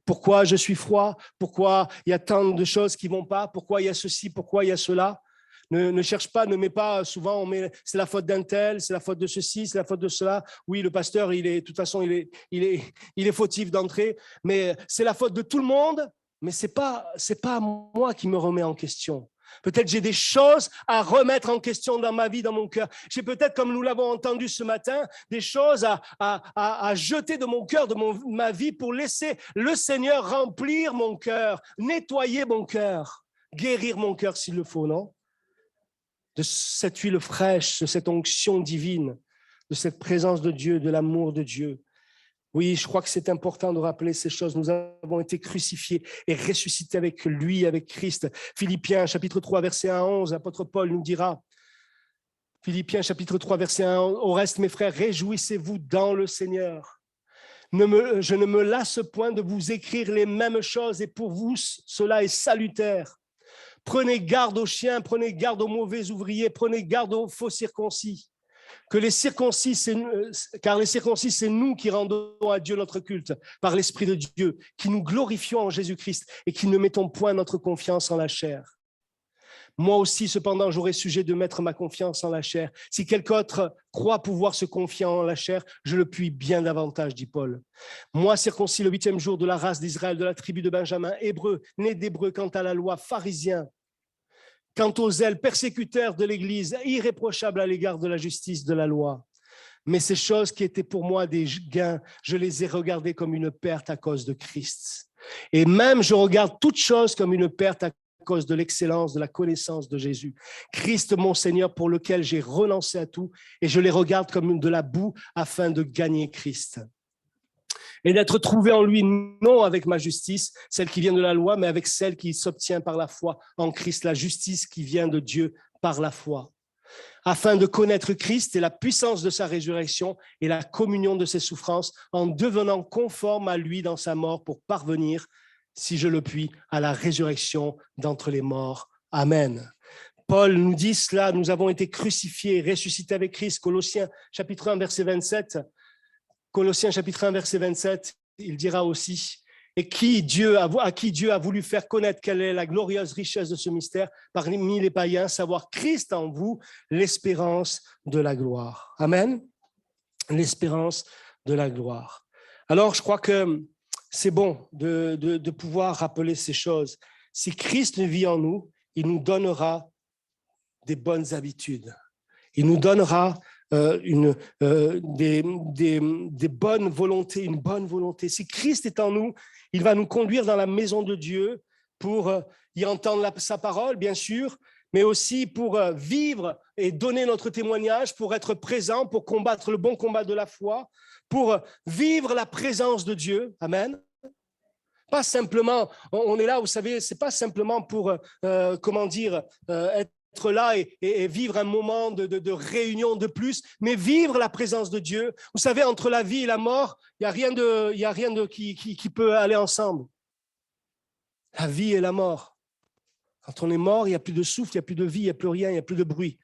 Pourquoi je suis froid? Pourquoi il y a tant de choses qui ne vont pas? Pourquoi il y a ceci? Pourquoi il y a cela? Ne cherche pas, ne mets pas, souvent on met c'est la faute d'un tel, c'est la faute de ceci, c'est la faute de cela. Oui, le pasteur, de toute façon, il est fautif d'entrée, mais c'est la faute de tout le monde, mais c'est pas moi qui me remets en question. Peut-être j'ai des choses à remettre en question dans ma vie, dans mon cœur. J'ai peut-être, comme nous l'avons entendu ce matin, des choses à jeter de mon cœur, de ma vie pour laisser le Seigneur remplir mon cœur, nettoyer mon cœur, guérir mon cœur s'il le faut, non? de cette huile fraîche, de cette onction divine, de cette présence de Dieu, de l'amour de Dieu. Oui, je crois que c'est important de rappeler ces choses. Nous avons été crucifiés et ressuscités avec lui, avec Christ. Philippiens, chapitre 3, verset 1 à 11, l'apôtre Paul nous dira, Philippiens, chapitre 3, verset 1, « Au reste, mes frères, réjouissez-vous dans le Seigneur. Je ne me lasse point de vous écrire les mêmes choses, et pour vous, cela est salutaire. Prenez garde aux chiens, prenez garde aux mauvais ouvriers, prenez garde aux faux circoncis. Car les circoncis, c'est nous qui rendons à Dieu notre culte par l'Esprit de Dieu, qui nous glorifions en Jésus-Christ et qui ne mettons point notre confiance en la chair. Moi aussi, cependant, j'aurai sujet de mettre ma confiance en la chair. Si quelqu'un autre croit pouvoir se confier en la chair, je le puis bien davantage, dit Paul. Moi, circoncis le 8e jour de la race d'Israël, de la tribu de Benjamin, hébreu, né d'hébreu quant à la loi, pharisien, quant aux zèles persécuteurs de l'Église, irréprochable à l'égard de la justice de la loi. Mais ces choses qui étaient pour moi des gains, je les ai regardées comme une perte à cause de Christ. Et même je regarde toutes choses comme une perte à cause de l'excellence, de la connaissance de Jésus. Christ, mon Seigneur, pour lequel j'ai renoncé à tout, et je les regarde comme de la boue afin de gagner Christ. Et d'être trouvé en lui, non avec ma justice, celle qui vient de la loi, mais avec celle qui s'obtient par la foi en Christ, la justice qui vient de Dieu par la foi, afin de connaître Christ et la puissance de sa résurrection et la communion de ses souffrances, en devenant conforme à lui dans sa mort pour parvenir, si je le puis, à la résurrection d'entre les morts. Amen. Paul nous dit cela, nous avons été crucifiés, ressuscités avec Christ, Colossiens chapitre 1, verset 27, Colossiens chapitre 1, verset 27, il dira aussi, et à qui Dieu a voulu faire connaître quelle est la glorieuse richesse de ce mystère parmi les païens, savoir Christ en vous, l'espérance de la gloire. Amen. L'espérance de la gloire. Alors, je crois que c'est bon de pouvoir rappeler ces choses. Si Christ vit en nous, il nous donnera des bonnes habitudes. Il nous donnera des bonnes volontés, une bonne volonté. Si Christ est en nous, il va nous conduire dans la maison de Dieu pour y entendre sa parole, bien sûr, mais aussi pour vivre et donner notre témoignage, pour être présent, pour combattre le bon combat de la foi, pour vivre la présence de Dieu. Amen. Pas simplement, on est là, vous savez, c'est pas simplement pour, être là et vivre un moment de réunion de plus, mais vivre la présence de Dieu. Vous savez, entre la vie et la mort, il n'y a rien qui peut aller ensemble. La vie et la mort. Quand on est mort, il n'y a plus de souffle, il n'y a plus de vie, il n'y a plus rien, il n'y a plus de bruit.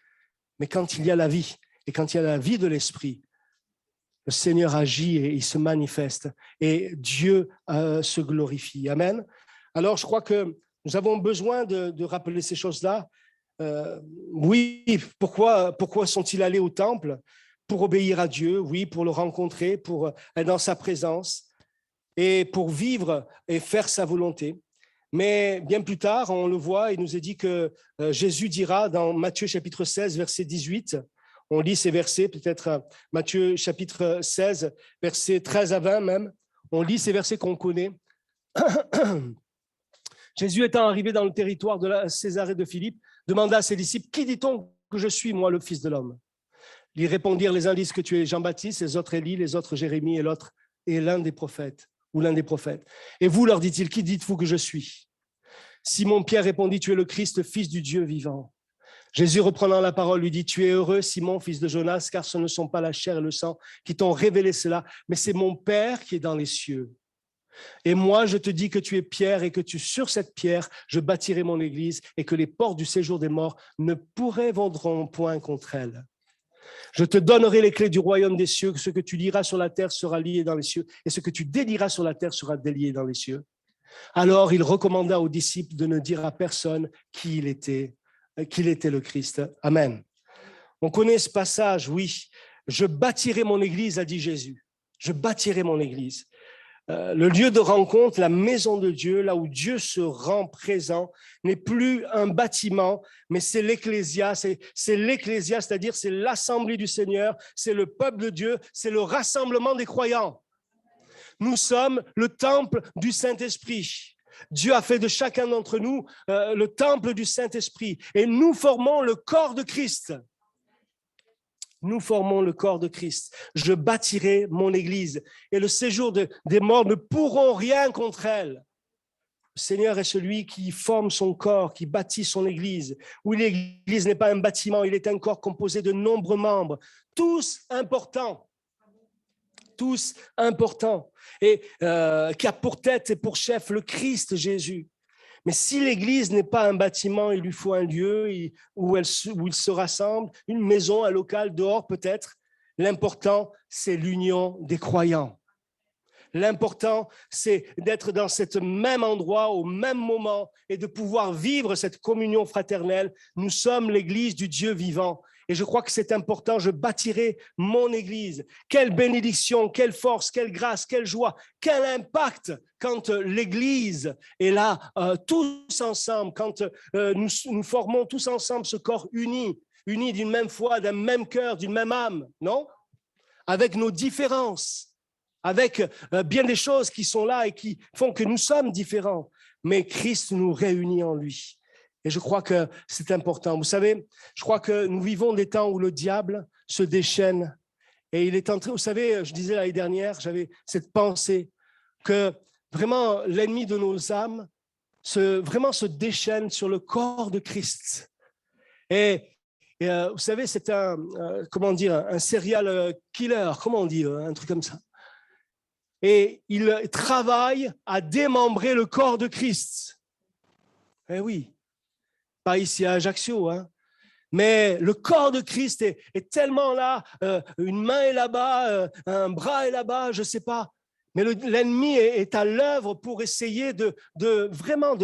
Mais quand il y a la vie, et quand il y a la vie de l'esprit, le Seigneur agit et il se manifeste. Et Dieu se glorifie. Amen. Alors, je crois que nous avons besoin de rappeler ces choses-là. Oui, pourquoi sont-ils allés au temple? Pour obéir à Dieu, oui, pour le rencontrer, pour être dans sa présence et pour vivre et faire sa volonté. Mais bien plus tard, on le voit, il nous est dit que Jésus dira dans Matthieu chapitre 16, verset 18, on lit ces versets, peut-être Matthieu chapitre 16, versets 13 à 20 même, on lit ces versets qu'on connaît. Jésus étant arrivé dans le territoire de la Césarée de Philippe, demanda à ses disciples, « Qui dit-on que je suis, moi, le Fils de l'homme » Ils répondirent, les uns disent que tu es Jean-Baptiste, les autres Élie, les autres Jérémie, et l'autre est l'un des prophètes, ou l'un des prophètes. Et vous, leur dit-il, qui dites-vous que je suis? Simon-Pierre répondit, tu es le Christ, fils du Dieu vivant. Jésus, reprenant la parole, lui dit, tu es heureux, Simon, fils de Jonas, car ce ne sont pas la chair et le sang qui t'ont révélé cela, mais c'est mon Père qui est dans les cieux. Et moi, je te dis que tu es Pierre et que sur cette pierre, je bâtirai mon église et que les portes du séjour des morts ne prévaudront point contre elle. Je te donnerai les clés du royaume des cieux, que ce que tu liras sur la terre sera lié dans les cieux et ce que tu délieras sur la terre sera délié dans les cieux. Alors, il recommanda aux disciples de ne dire à personne qu'il était le Christ. Amen. On connaît ce passage, oui. Je bâtirai mon église, a dit Jésus. Je bâtirai mon église. Le lieu de rencontre, la maison de Dieu, là où Dieu se rend présent, n'est plus un bâtiment, mais c'est l'ecclésia, c'est-à-dire c'est l'assemblée du Seigneur, c'est le peuple de Dieu, c'est le rassemblement des croyants. Nous sommes le temple du Saint-Esprit. Dieu a fait de chacun d'entre nous le temple du Saint-Esprit. Et nous formons le corps de Christ. Nous formons le corps de Christ. Je bâtirai mon Église. Et le séjour des morts ne pourront rien contre elle. Le Seigneur est celui qui forme son corps, qui bâtit son Église. Oui, l'Église n'est pas un bâtiment, il est un corps composé de nombreux membres, tous importants. Tous importants. Et qui a pour tête et pour chef le Christ Jésus. Mais si l'Église n'est pas un bâtiment, il lui faut un lieu où il se rassemble, une maison, un local, dehors peut-être. L'important, c'est l'union des croyants. L'important, c'est d'être dans ce même endroit, au même moment, et de pouvoir vivre cette communion fraternelle. Nous sommes l'Église du Dieu vivant. Et je crois que c'est important, je bâtirai mon Église. Quelle bénédiction, quelle force, quelle grâce, quelle joie, quel impact quand l'Église est là, tous ensemble, quand nous formons tous ensemble ce corps uni d'une même foi, d'un même cœur, d'une même âme, non? Avec nos différences. Avec bien des choses qui sont là et qui font que nous sommes différents. Mais Christ nous réunit en lui. Et je crois que c'est important. Vous savez, je crois que nous vivons des temps où le diable se déchaîne. Et il est entré, vous savez, je disais l'année dernière, j'avais cette pensée que vraiment l'ennemi de nos âmes vraiment se déchaîne sur le corps de Christ. Et vous savez, c'est un serial killer, comment on dit, un truc comme ça. Et il travaille à démembrer le corps de Christ. Eh oui, pas ici à Ajaccio, hein. Mais le corps de Christ est tellement là, une main est là-bas, un bras est là-bas, je ne sais pas. Mais l'ennemi est à l'œuvre pour essayer vraiment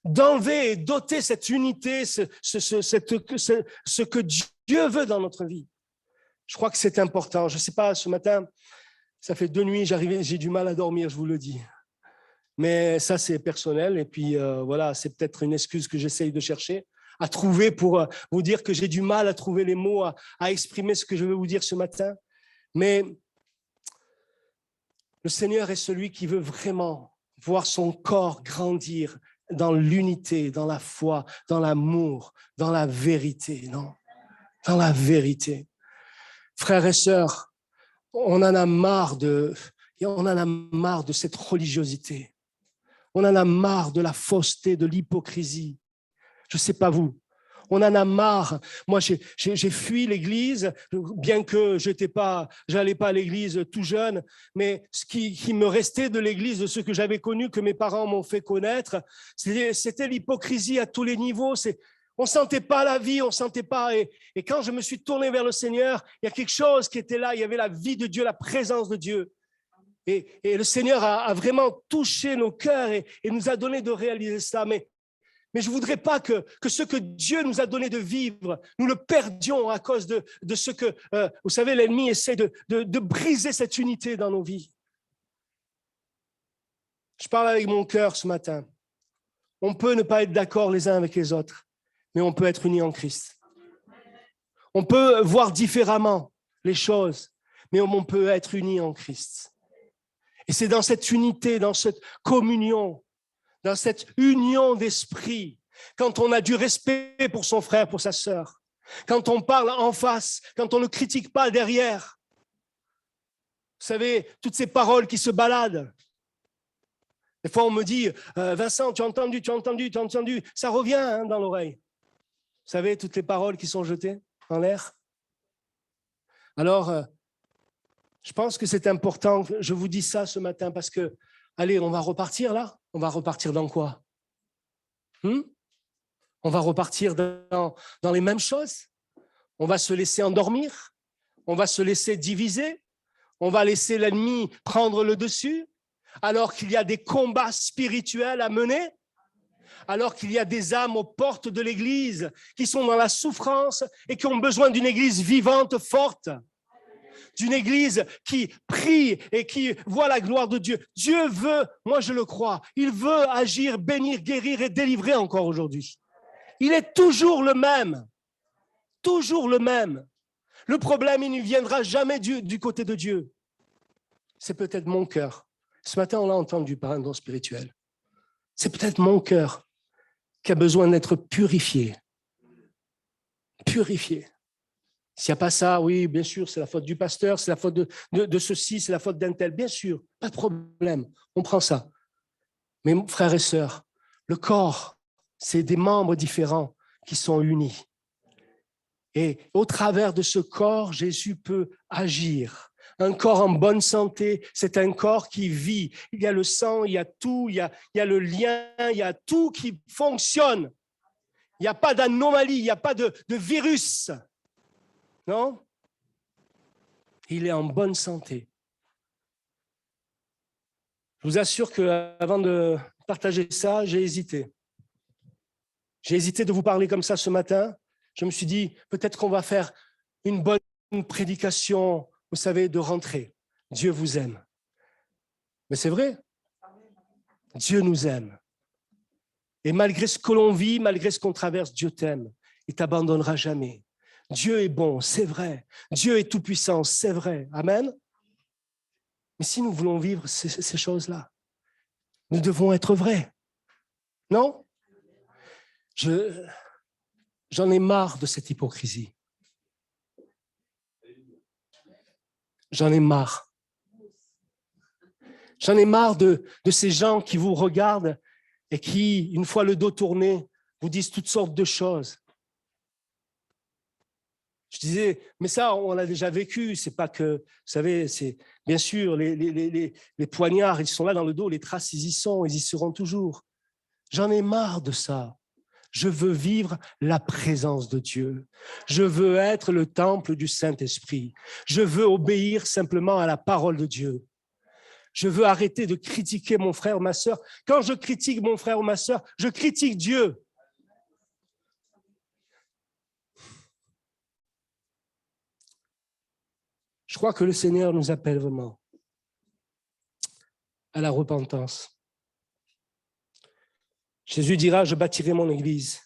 d'enlever et d'ôter cette unité, ce que Dieu veut dans notre vie. Je crois que c'est important. Je ne sais pas, ce matin, ça fait 2 nuits, j'ai du mal à dormir, je vous le dis. Mais ça, c'est personnel. Et puis, voilà, c'est peut-être une excuse que j'essaye de chercher à trouver pour vous dire que j'ai du mal à trouver les mots, à exprimer ce que je veux vous dire ce matin. Mais le Seigneur est celui qui veut vraiment voir son corps grandir dans l'unité, dans la foi, dans l'amour, dans la vérité, non? Dans la vérité. Frères et sœurs, on en a marre de cette religiosité. On en a marre de la fausseté, de l'hypocrisie. Je ne sais pas vous. On en a marre. Moi, j'ai fui l'église, bien que je n'allais pas à l'église tout jeune, mais ce qui me restait de l'église, de ce que j'avais connu, que mes parents m'ont fait connaître, c'était l'hypocrisie à tous les niveaux. On ne sentait pas la vie, on ne sentait pas. Et quand je me suis tourné vers le Seigneur, il y a quelque chose qui était là, il y avait la vie de Dieu, la présence de Dieu. Et le Seigneur a vraiment touché nos cœurs et nous a donné de réaliser ça. Mais je ne voudrais pas que ce que Dieu nous a donné de vivre, nous le perdions à cause de ce que, vous savez, l'ennemi essaie de briser cette unité dans nos vies. Je parle avec mon cœur ce matin. On peut ne pas être d'accord les uns avec les autres, mais on peut être unis en Christ. On peut voir différemment les choses, mais on peut être unis en Christ. Et c'est dans cette unité, dans cette communion, dans cette union d'esprit, quand on a du respect pour son frère, pour sa sœur, quand on parle en face, quand on ne critique pas derrière. Vous savez, toutes ces paroles qui se baladent. Des fois, on me dit, Vincent, tu as entendu, ça revient dans l'oreille. Vous savez, toutes les paroles qui sont jetées en l'air. Alors, je pense que c'est important, je vous dis ça ce matin parce que, allez, on va repartir là. On va repartir dans quoi? On va repartir dans les mêmes choses. On va se laisser endormir. On va se laisser diviser. On va laisser l'ennemi prendre le dessus. Alors qu'il y a des combats spirituels à mener. Alors qu'il y a des âmes aux portes de l'Église qui sont dans la souffrance et qui ont besoin d'une Église vivante, forte. D'une Église qui prie et qui voit la gloire de Dieu. Dieu veut, moi je le crois, il veut agir, bénir, guérir et délivrer encore aujourd'hui. Il est toujours le même. Toujours le même. Le problème, il ne viendra jamais du côté de Dieu. C'est peut-être mon cœur. Ce matin, on l'a entendu par un don spirituel. C'est peut-être mon cœur qui a besoin d'être purifié. Purifié. S'il n'y a pas ça, oui, bien sûr, c'est la faute du pasteur, c'est la faute de ceci, c'est la faute d'un tel. Bien sûr, pas de problème, on prend ça. Mais frères et sœurs, le corps, c'est des membres différents qui sont unis. Et au travers de ce corps, Jésus peut agir. Un corps en bonne santé, c'est un corps qui vit. Il y a le sang, il y a tout, il y a le lien, il y a tout qui fonctionne. Il n'y a pas d'anomalie, il n'y a pas de virus. Non? Il est en bonne santé. Je vous assure qu'avant de partager ça, j'ai hésité. J'ai hésité de vous parler comme ça ce matin. Je me suis dit, peut-être qu'on va faire une bonne prédication, vous savez, de rentrée. Dieu vous aime. Mais c'est vrai. Dieu nous aime. Et malgré ce que l'on vit, malgré ce qu'on traverse, Dieu t'aime. Il ne t'abandonnera jamais. Dieu est bon, c'est vrai. Dieu est tout-puissant, c'est vrai. Amen. Mais si nous voulons vivre ces choses-là, nous devons être vrais. Non? J'en ai marre de cette hypocrisie. J'en ai marre. J'en ai marre de ces gens qui vous regardent et qui, une fois le dos tourné, vous disent toutes sortes de choses. Je disais, mais ça, on l'a déjà vécu. C'est pas que, vous savez, c'est bien sûr, les poignards, ils sont là dans le dos, les traces, ils y sont, ils y seront toujours. J'en ai marre de ça. Je veux vivre la présence de Dieu. Je veux être le temple du Saint-Esprit. Je veux obéir simplement à la parole de Dieu. Je veux arrêter de critiquer mon frère, ma sœur. Quand je critique mon frère ou ma sœur, je critique Dieu. Je crois que le Seigneur nous appelle vraiment à la repentance. Jésus dira, je bâtirai mon église.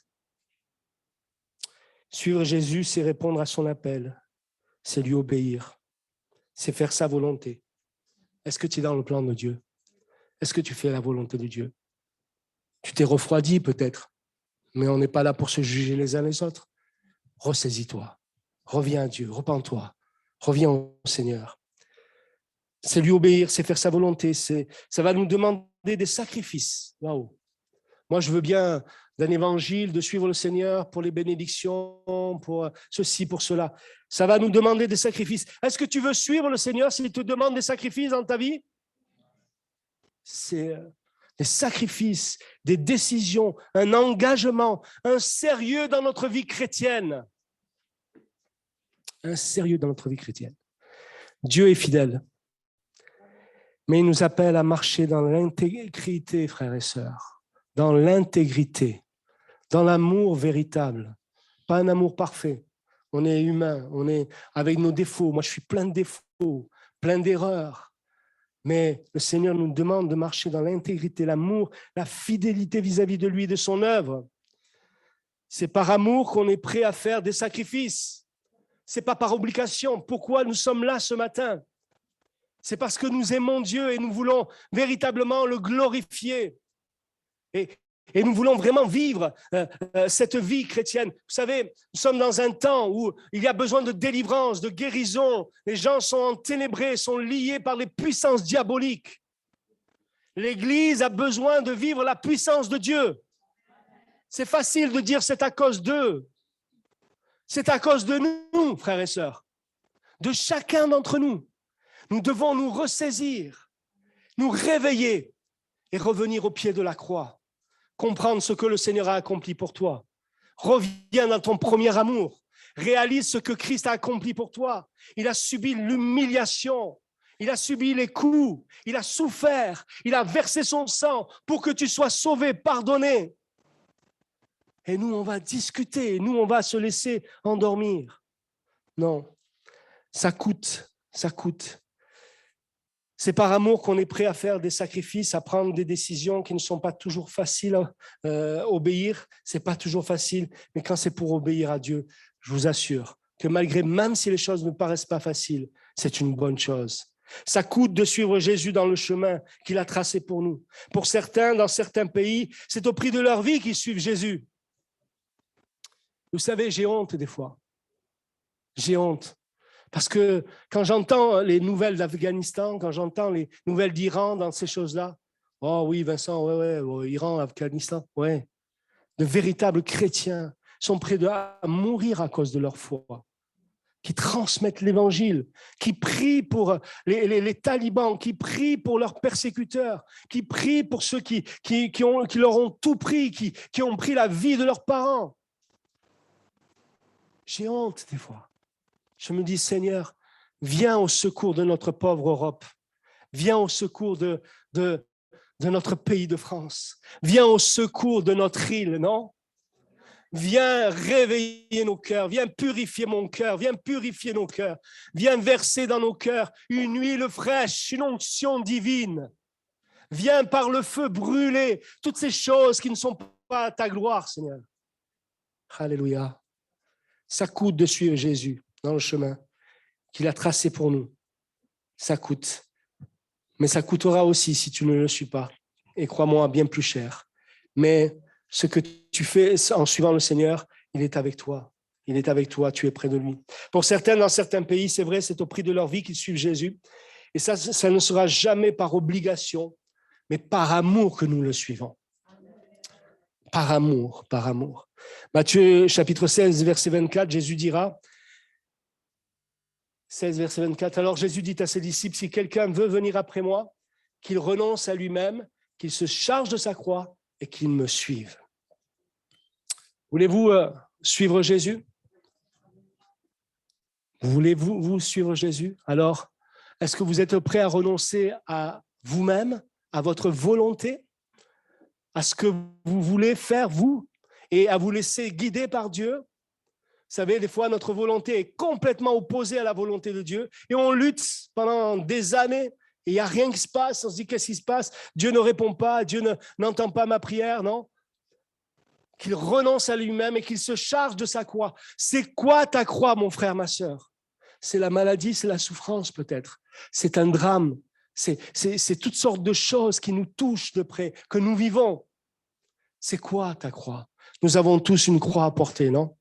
Suivre Jésus, c'est répondre à son appel, c'est lui obéir, c'est faire sa volonté. Est-ce que tu es dans le plan de Dieu? Est-ce que tu fais la volonté de Dieu? Tu t'es refroidi peut-être, mais on n'est pas là pour se juger les uns les autres. Ressaisis-toi, reviens à Dieu, repens-toi, reviens au Seigneur. C'est lui obéir, c'est faire sa volonté, ça va nous demander des sacrifices. Waouh! Moi, je veux bien d'un évangile, de suivre le Seigneur pour les bénédictions, pour ceci, pour cela. Ça va nous demander des sacrifices. Est-ce que tu veux suivre le Seigneur s'il te demande des sacrifices dans ta vie? C'est des sacrifices, des décisions, un engagement, un sérieux dans notre vie chrétienne. Un sérieux dans notre vie chrétienne. Dieu est fidèle, mais il nous appelle à marcher dans l'intégrité, frères et sœurs. Dans l'intégrité, dans l'amour véritable, pas un amour parfait. On est humain, on est avec nos défauts. Moi, je suis plein de défauts, plein d'erreurs. Mais le Seigneur nous demande de marcher dans l'intégrité, l'amour, la fidélité vis-à-vis de lui et de son œuvre. C'est par amour qu'on est prêt à faire des sacrifices. C'est pas par obligation. Pourquoi nous sommes là ce matin? C'est parce que nous aimons Dieu et nous voulons véritablement le glorifier. Et nous voulons vraiment vivre cette vie chrétienne. Vous savez, nous sommes dans un temps où il y a besoin de délivrance, de guérison. Les gens sont enténébrés, sont liés par les puissances diaboliques. L'Église a besoin de vivre la puissance de Dieu. C'est facile de dire c'est à cause d'eux. C'est à cause de nous, frères et sœurs. De chacun d'entre nous. Nous devons nous ressaisir, nous réveiller et revenir au pied de la croix. Comprendre ce que le Seigneur a accompli pour toi. Reviens dans ton premier amour. Réalise ce que Christ a accompli pour toi. Il a subi l'humiliation. Il a subi les coups. Il a souffert. Il a versé son sang pour que tu sois sauvé, pardonné. Et nous, on va discuter. Nous, on va se laisser endormir. Non. Ça coûte. Ça coûte. C'est par amour qu'on est prêt à faire des sacrifices, à prendre des décisions qui ne sont pas toujours faciles à obéir. Ce n'est pas toujours facile, mais quand c'est pour obéir à Dieu, je vous assure que même si les choses ne paraissent pas faciles, c'est une bonne chose. Ça coûte de suivre Jésus dans le chemin qu'il a tracé pour nous. Pour certains, dans certains pays, c'est au prix de leur vie qu'ils suivent Jésus. Vous savez, j'ai honte des fois. J'ai honte. Parce que quand j'entends les nouvelles d'Afghanistan, quand j'entends les nouvelles d'Iran dans ces choses-là, oh oui, Vincent, ouais, Iran, Afghanistan, ouais. De véritables chrétiens sont prêts à mourir à cause de leur foi, qui transmettent l'évangile, qui prient pour les talibans, qui prient pour leurs persécuteurs, qui prient pour ceux qui leur ont tout pris, qui ont pris la vie de leurs parents. J'ai honte des fois. Je me dis, Seigneur, viens au secours de notre pauvre Europe. Viens au secours de notre pays de France. Viens au secours de notre île, non? Viens réveiller nos cœurs. Viens purifier mon cœur. Viens purifier nos cœurs. Viens verser dans nos cœurs une huile fraîche, une onction divine. Viens par le feu brûler toutes ces choses qui ne sont pas à ta gloire, Seigneur. Alléluia. Ça coûte de suivre Jésus dans le chemin qu'il a tracé pour nous. Ça coûte. Mais ça coûtera aussi si tu ne le suis pas. Et crois-moi, bien plus cher. Mais ce que tu fais en suivant le Seigneur, il est avec toi. Il est avec toi, tu es près de lui. Pour certains, dans certains pays, c'est vrai, c'est au prix de leur vie qu'ils suivent Jésus. Et ça ne sera jamais par obligation, mais par amour que nous le suivons. Par amour, par amour. Matthieu, chapitre 16, verset 24, Jésus dira, 16, verset 24, alors Jésus dit à ses disciples, si quelqu'un veut venir après moi, qu'il renonce à lui-même, qu'il se charge de sa croix et qu'il me suive. Voulez-vous suivre Jésus? Voulez-vous suivre Jésus? Alors, est-ce que vous êtes prêt à renoncer à vous-même, à votre volonté, à ce que vous voulez faire, vous, et à vous laisser guider par Dieu? Vous savez, des fois, notre volonté est complètement opposée à la volonté de Dieu et on lutte pendant des années et il n'y a rien qui se passe. On se dit, qu'est-ce qui se passe? Dieu ne répond pas, Dieu n'entend pas ma prière, non? Qu'il renonce à lui-même et qu'il se charge de sa croix. C'est quoi ta croix, mon frère, ma sœur? C'est la maladie, c'est la souffrance peut-être. C'est un drame. C'est toutes sortes de choses qui nous touchent de près, que nous vivons. C'est quoi ta croix? Nous avons tous une croix à porter, non?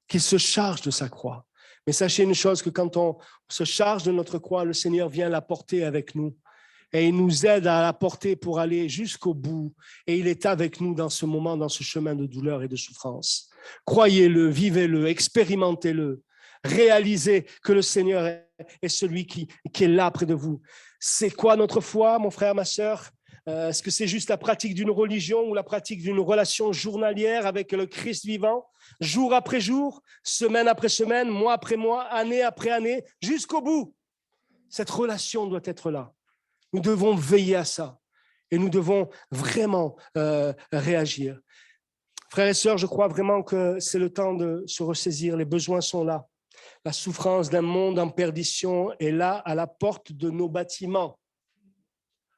Qu'il se charge de sa croix. Mais sachez une chose, que quand on se charge de notre croix, le Seigneur vient la porter avec nous. Et il nous aide à la porter pour aller jusqu'au bout. Et il est avec nous dans ce moment, dans ce chemin de douleur et de souffrance. Croyez-le, vivez-le, expérimentez-le. Réalisez que le Seigneur est celui qui est là près de vous. C'est quoi notre foi, mon frère, ma sœur? Est-ce que c'est juste la pratique d'une religion ou la pratique d'une relation journalière avec le Christ vivant, jour après jour, semaine après semaine, mois après mois, année après année, jusqu'au bout? Cette relation doit être là. Nous devons veiller à ça et nous devons vraiment réagir. Frères et sœurs, je crois vraiment que c'est le temps de se ressaisir. Les besoins sont là. La souffrance d'un monde en perdition est là, à la porte de nos bâtiments,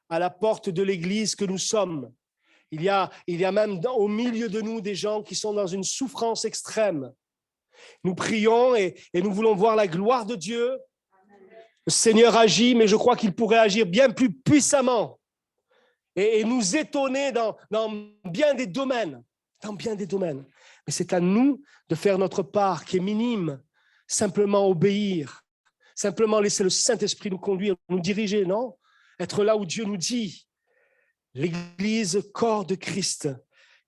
à la porte de l'Église que nous sommes. Il y a même au milieu de nous des gens qui sont dans une souffrance extrême. Nous prions et nous voulons voir la gloire de Dieu. Le Seigneur agit, mais je crois qu'il pourrait agir bien plus puissamment et nous étonner dans bien des domaines. Dans bien des domaines. Mais c'est à nous de faire notre part qui est minime, simplement obéir, simplement laisser le Saint-Esprit nous conduire, nous diriger, non? Être là où Dieu nous dit. L'Église, corps de Christ,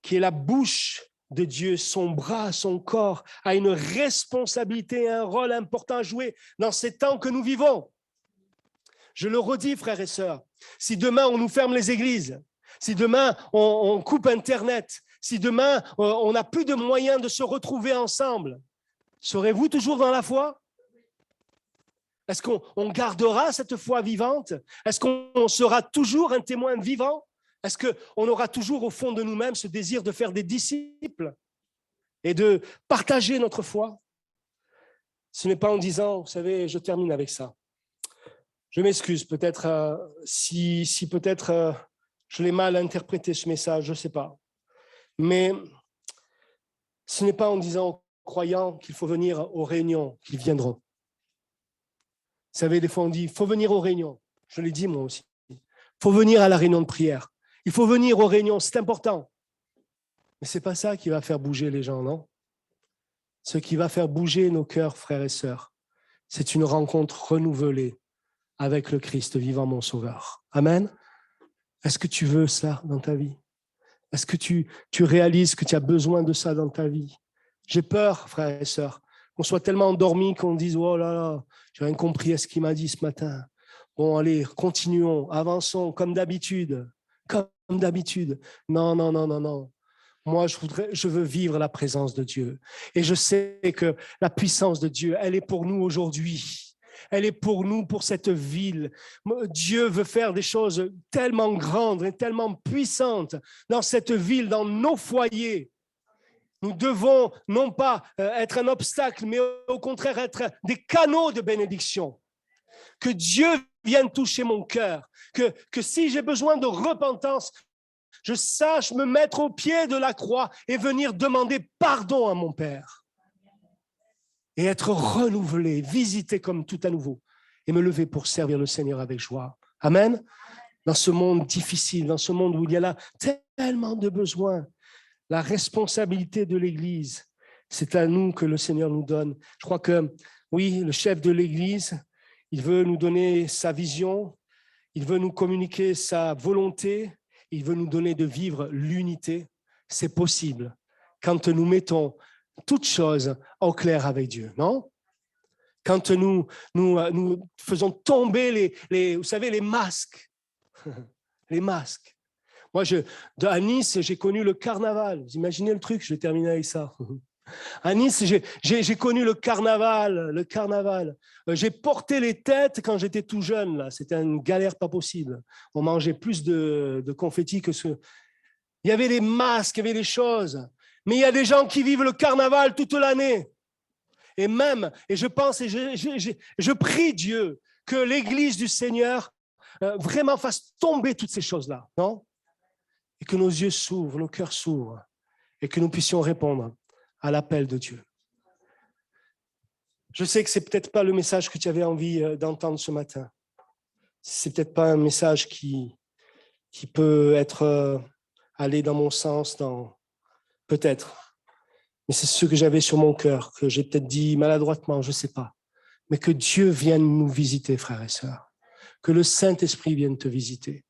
qui est la bouche de Dieu, son bras, son corps, a une responsabilité, un rôle important à jouer dans ces temps que nous vivons. Je le redis, frères et sœurs, si demain on nous ferme les églises, si demain on coupe Internet, si demain on n'a plus de moyens de se retrouver ensemble, serez-vous toujours dans la foi? Est-ce qu'on gardera cette foi vivante? Est-ce qu'on sera toujours un témoin vivant? Est-ce qu'on aura toujours au fond de nous-mêmes ce désir de faire des disciples et de partager notre foi? Ce n'est pas en disant, vous savez, je termine avec ça. Je m'excuse, peut-être si peut-être je l'ai mal interprété ce message, je ne sais pas. Mais ce n'est pas en disant aux croyants qu'il faut venir aux réunions qu'ils viendront. savez, des fois on dit, il faut venir aux réunions. Je l'ai dit moi aussi. Il faut venir à la réunion de prière. Il faut venir aux réunions, c'est important. Mais ce n'est pas ça qui va faire bouger les gens, non? Ce qui va faire bouger nos cœurs, frères et sœurs, c'est une rencontre renouvelée avec le Christ vivant, mon Sauveur. Amen. Est-ce que tu veux ça dans ta vie? Est-ce que tu réalises que tu as besoin de ça dans ta vie? J'ai peur, frères et sœurs, qu'on soit tellement endormis qu'on dise « Oh là là, j'ai rien compris à ce qu'il m'a dit ce matin. » Bon, allez, continuons, avançons comme d'habitude. Comme d'habitude. Non, non, non, non, non. Moi, je veux vivre la présence de Dieu. Et je sais que la puissance de Dieu, elle est pour nous aujourd'hui. Elle est pour nous, pour cette ville. Dieu veut faire des choses tellement grandes et tellement puissantes dans cette ville, dans nos foyers. Nous devons non pas être un obstacle, mais au contraire être des canaux de bénédiction. Que Dieu vienne toucher mon cœur. Que si j'ai besoin de repentance, je sache me mettre au pied de la croix et venir demander pardon à mon Père. Et être renouvelé, visité comme tout à nouveau. Et me lever pour servir le Seigneur avec joie. Amen. Dans ce monde difficile, dans ce monde où il y a là tellement de besoins, la responsabilité de l'Église, c'est à nous que le Seigneur nous donne. Je crois que, oui, le chef de l'Église, il veut nous donner sa vision, il veut nous communiquer sa volonté, il veut nous donner de vivre l'unité. C'est possible quand nous mettons toutes choses au clair avec Dieu, non? Quand nous faisons tomber vous savez, les masques. Les masques. Moi, à Nice, j'ai connu le carnaval. Vous imaginez le truc? Je vais terminer avec ça. À Nice, j'ai connu le carnaval. J'ai porté les têtes quand j'étais tout jeune. Là. C'était une galère pas possible. On mangeait plus de confettis que ce... Il y avait des masques, il y avait des choses. Mais il y a des gens qui vivent le carnaval toute l'année. Et je pense, et je prie Dieu que l'Église du Seigneur vraiment fasse tomber toutes ces choses-là, non? Et que nos yeux s'ouvrent, nos cœurs s'ouvrent, et que nous puissions répondre à l'appel de Dieu. Je sais que ce n'est peut-être pas le message que tu avais envie d'entendre ce matin. Ce n'est peut-être pas un message qui peut être allé dans mon sens, peut-être. Mais c'est ce que j'avais sur mon cœur, que j'ai peut-être dit maladroitement, je ne sais pas. Mais que Dieu vienne nous visiter, frères et sœurs. Que le Saint-Esprit vienne te visiter.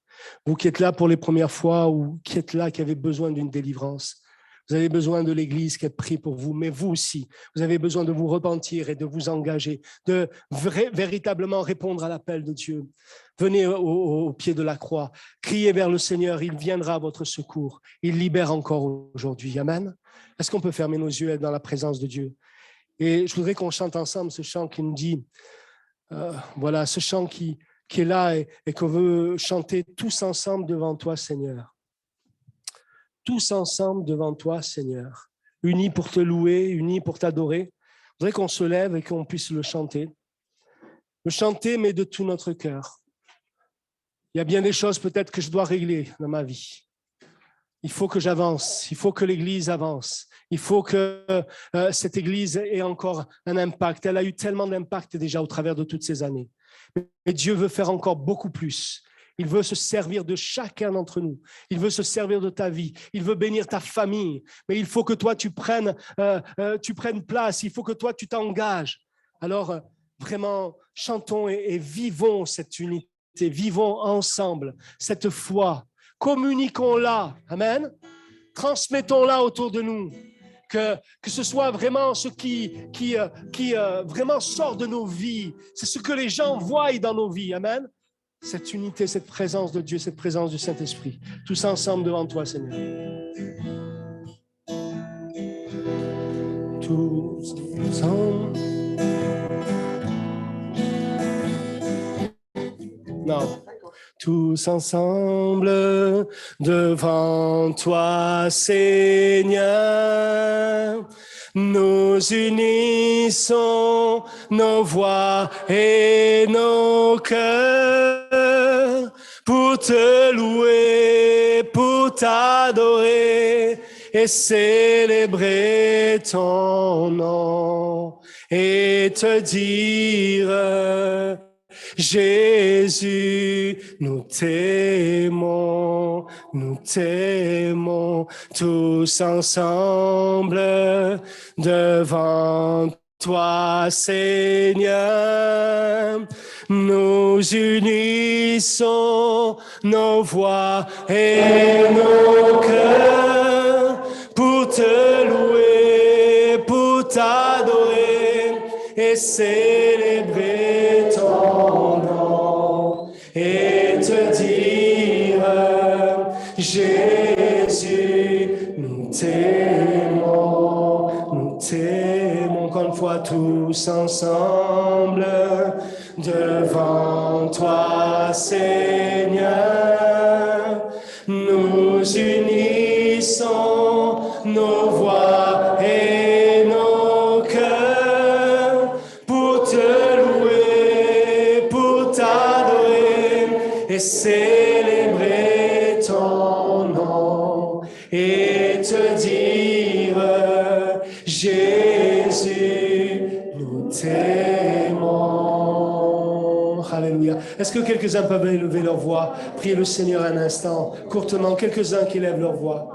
Vous qui êtes là pour les premières fois ou qui êtes là, qui avez besoin d'une délivrance, vous avez besoin de l'Église qui prie pour vous, mais vous aussi, vous avez besoin de vous repentir et de vous engager, de véritablement répondre à l'appel de Dieu. Venez au pied de la croix, criez vers le Seigneur, il viendra à votre secours. Il libère encore aujourd'hui. Amen. Est-ce qu'on peut fermer nos yeux et être dans la présence de Dieu? Et je voudrais qu'on chante ensemble ce chant qui nous dit, voilà, ce chant qui est là et qu'on veut chanter tous ensemble devant toi, Seigneur. Tous ensemble devant toi, Seigneur. Unis pour te louer, unis pour t'adorer. Je voudrais qu'on se lève et qu'on puisse le chanter. Le chanter, mais de tout notre cœur. Il y a bien des choses peut-être que je dois régler dans ma vie. Il faut que j'avance, il faut que l'Église avance. Il faut que cette Église ait encore un impact. Elle a eu tellement d'impact déjà au travers de toutes ces années. Mais Dieu veut faire encore beaucoup plus. Il veut se servir de chacun d'entre nous. Il veut se servir de ta vie. Il veut bénir ta famille. Mais il faut que toi, tu prennes place. Il faut que toi, tu t'engages. Alors, vraiment, chantons et vivons cette unité. Vivons ensemble cette foi. Communiquons-la. Amen. Transmettons-la autour de nous. Que ce soit vraiment ce qui vraiment sort de nos vies. C'est ce que les gens voient dans nos vies. Amen. Cette unité, cette présence de Dieu, cette présence du Saint-Esprit. Tous ensemble devant toi, Seigneur. Tous ensemble. Non. Tous ensemble devant toi, Seigneur. Nous unissons nos voix et nos cœurs pour te louer, pour t'adorer et célébrer ton nom et te dire Jésus, nous t'aimons tous ensemble devant toi, Seigneur. Nous unissons nos voix et nos cœurs pour te louer, pour t'adorer et célébrer ton nom et te dire, Jésus, nous t'aimons encore une fois tous ensemble devant toi, Seigneur. Nous unissons nos voix et nos cœurs pour te louer, pour t'adorer et célébrer ton nom et te dire, Jésus, nous t'aimons. Alléluia. Est-ce que quelques-uns peuvent élever leur voix, prier le Seigneur un instant, courtement, quelques-uns qui élèvent leur voix.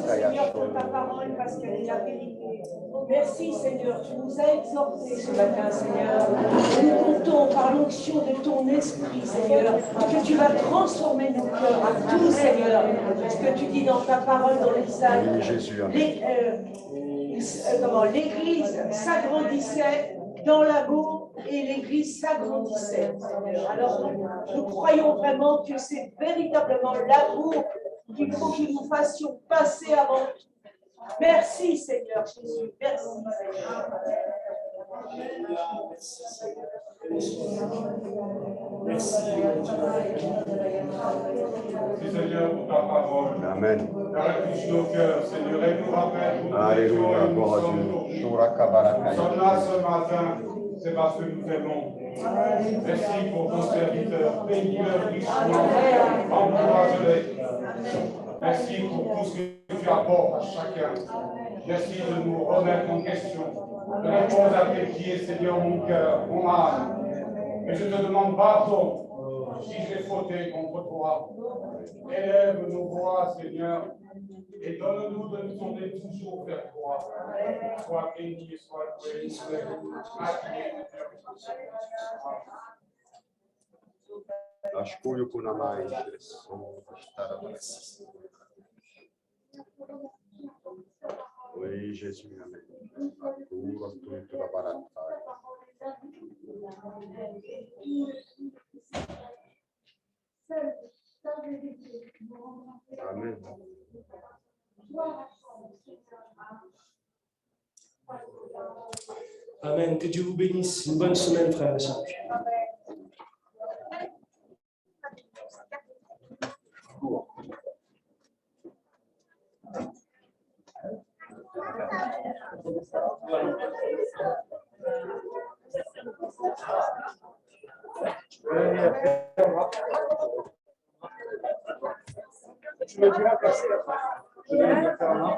Seigneur, pour ta parole, parce qu'elle est la vérité. Merci, Seigneur, tu nous as exhortés ce matin, Seigneur. Nous comptons par l'onction de ton esprit, Seigneur, que tu vas transformer nos cœurs à tous, Seigneur. Ce que tu dis dans ta parole, dans les psaumes. L'Église s'agrandissait dans l'amour et l'Église s'agrandissait. Alors, nous croyons vraiment que c'est véritablement l'amour qu'il faut que nous fassions passer avant tout. Merci Seigneur Jésus, merci Seigneur. Merci. Seigneur, pour ta parole. Amen. Touche nos cœurs, Seigneur, et nous rappelle pour Alléluia, gloire à Dieu. Nous sommes là ce matin, c'est parce que nous t'aimons. Merci pour ton serviteur, bénis-le richement, encourage-le. Merci pour tout ce que tu apportes à chacun. Merci de nous remettre en question, de répondre à tes pieds, Seigneur, mon cœur, mon âme. Et je te demande pardon si j'ai fauté contre toi. Élève nos voix, Seigneur, et donne-nous de nous tourner toujours vers toi. Sois béni, sois loué, sois admiré. Ashkuyu kunamai. Oui, Jésus, amen. Amen. Amen. Que Dieu vous bénisse. Une bonne semaine, frères et sœurs. Tu me diras passer. Je vais faire un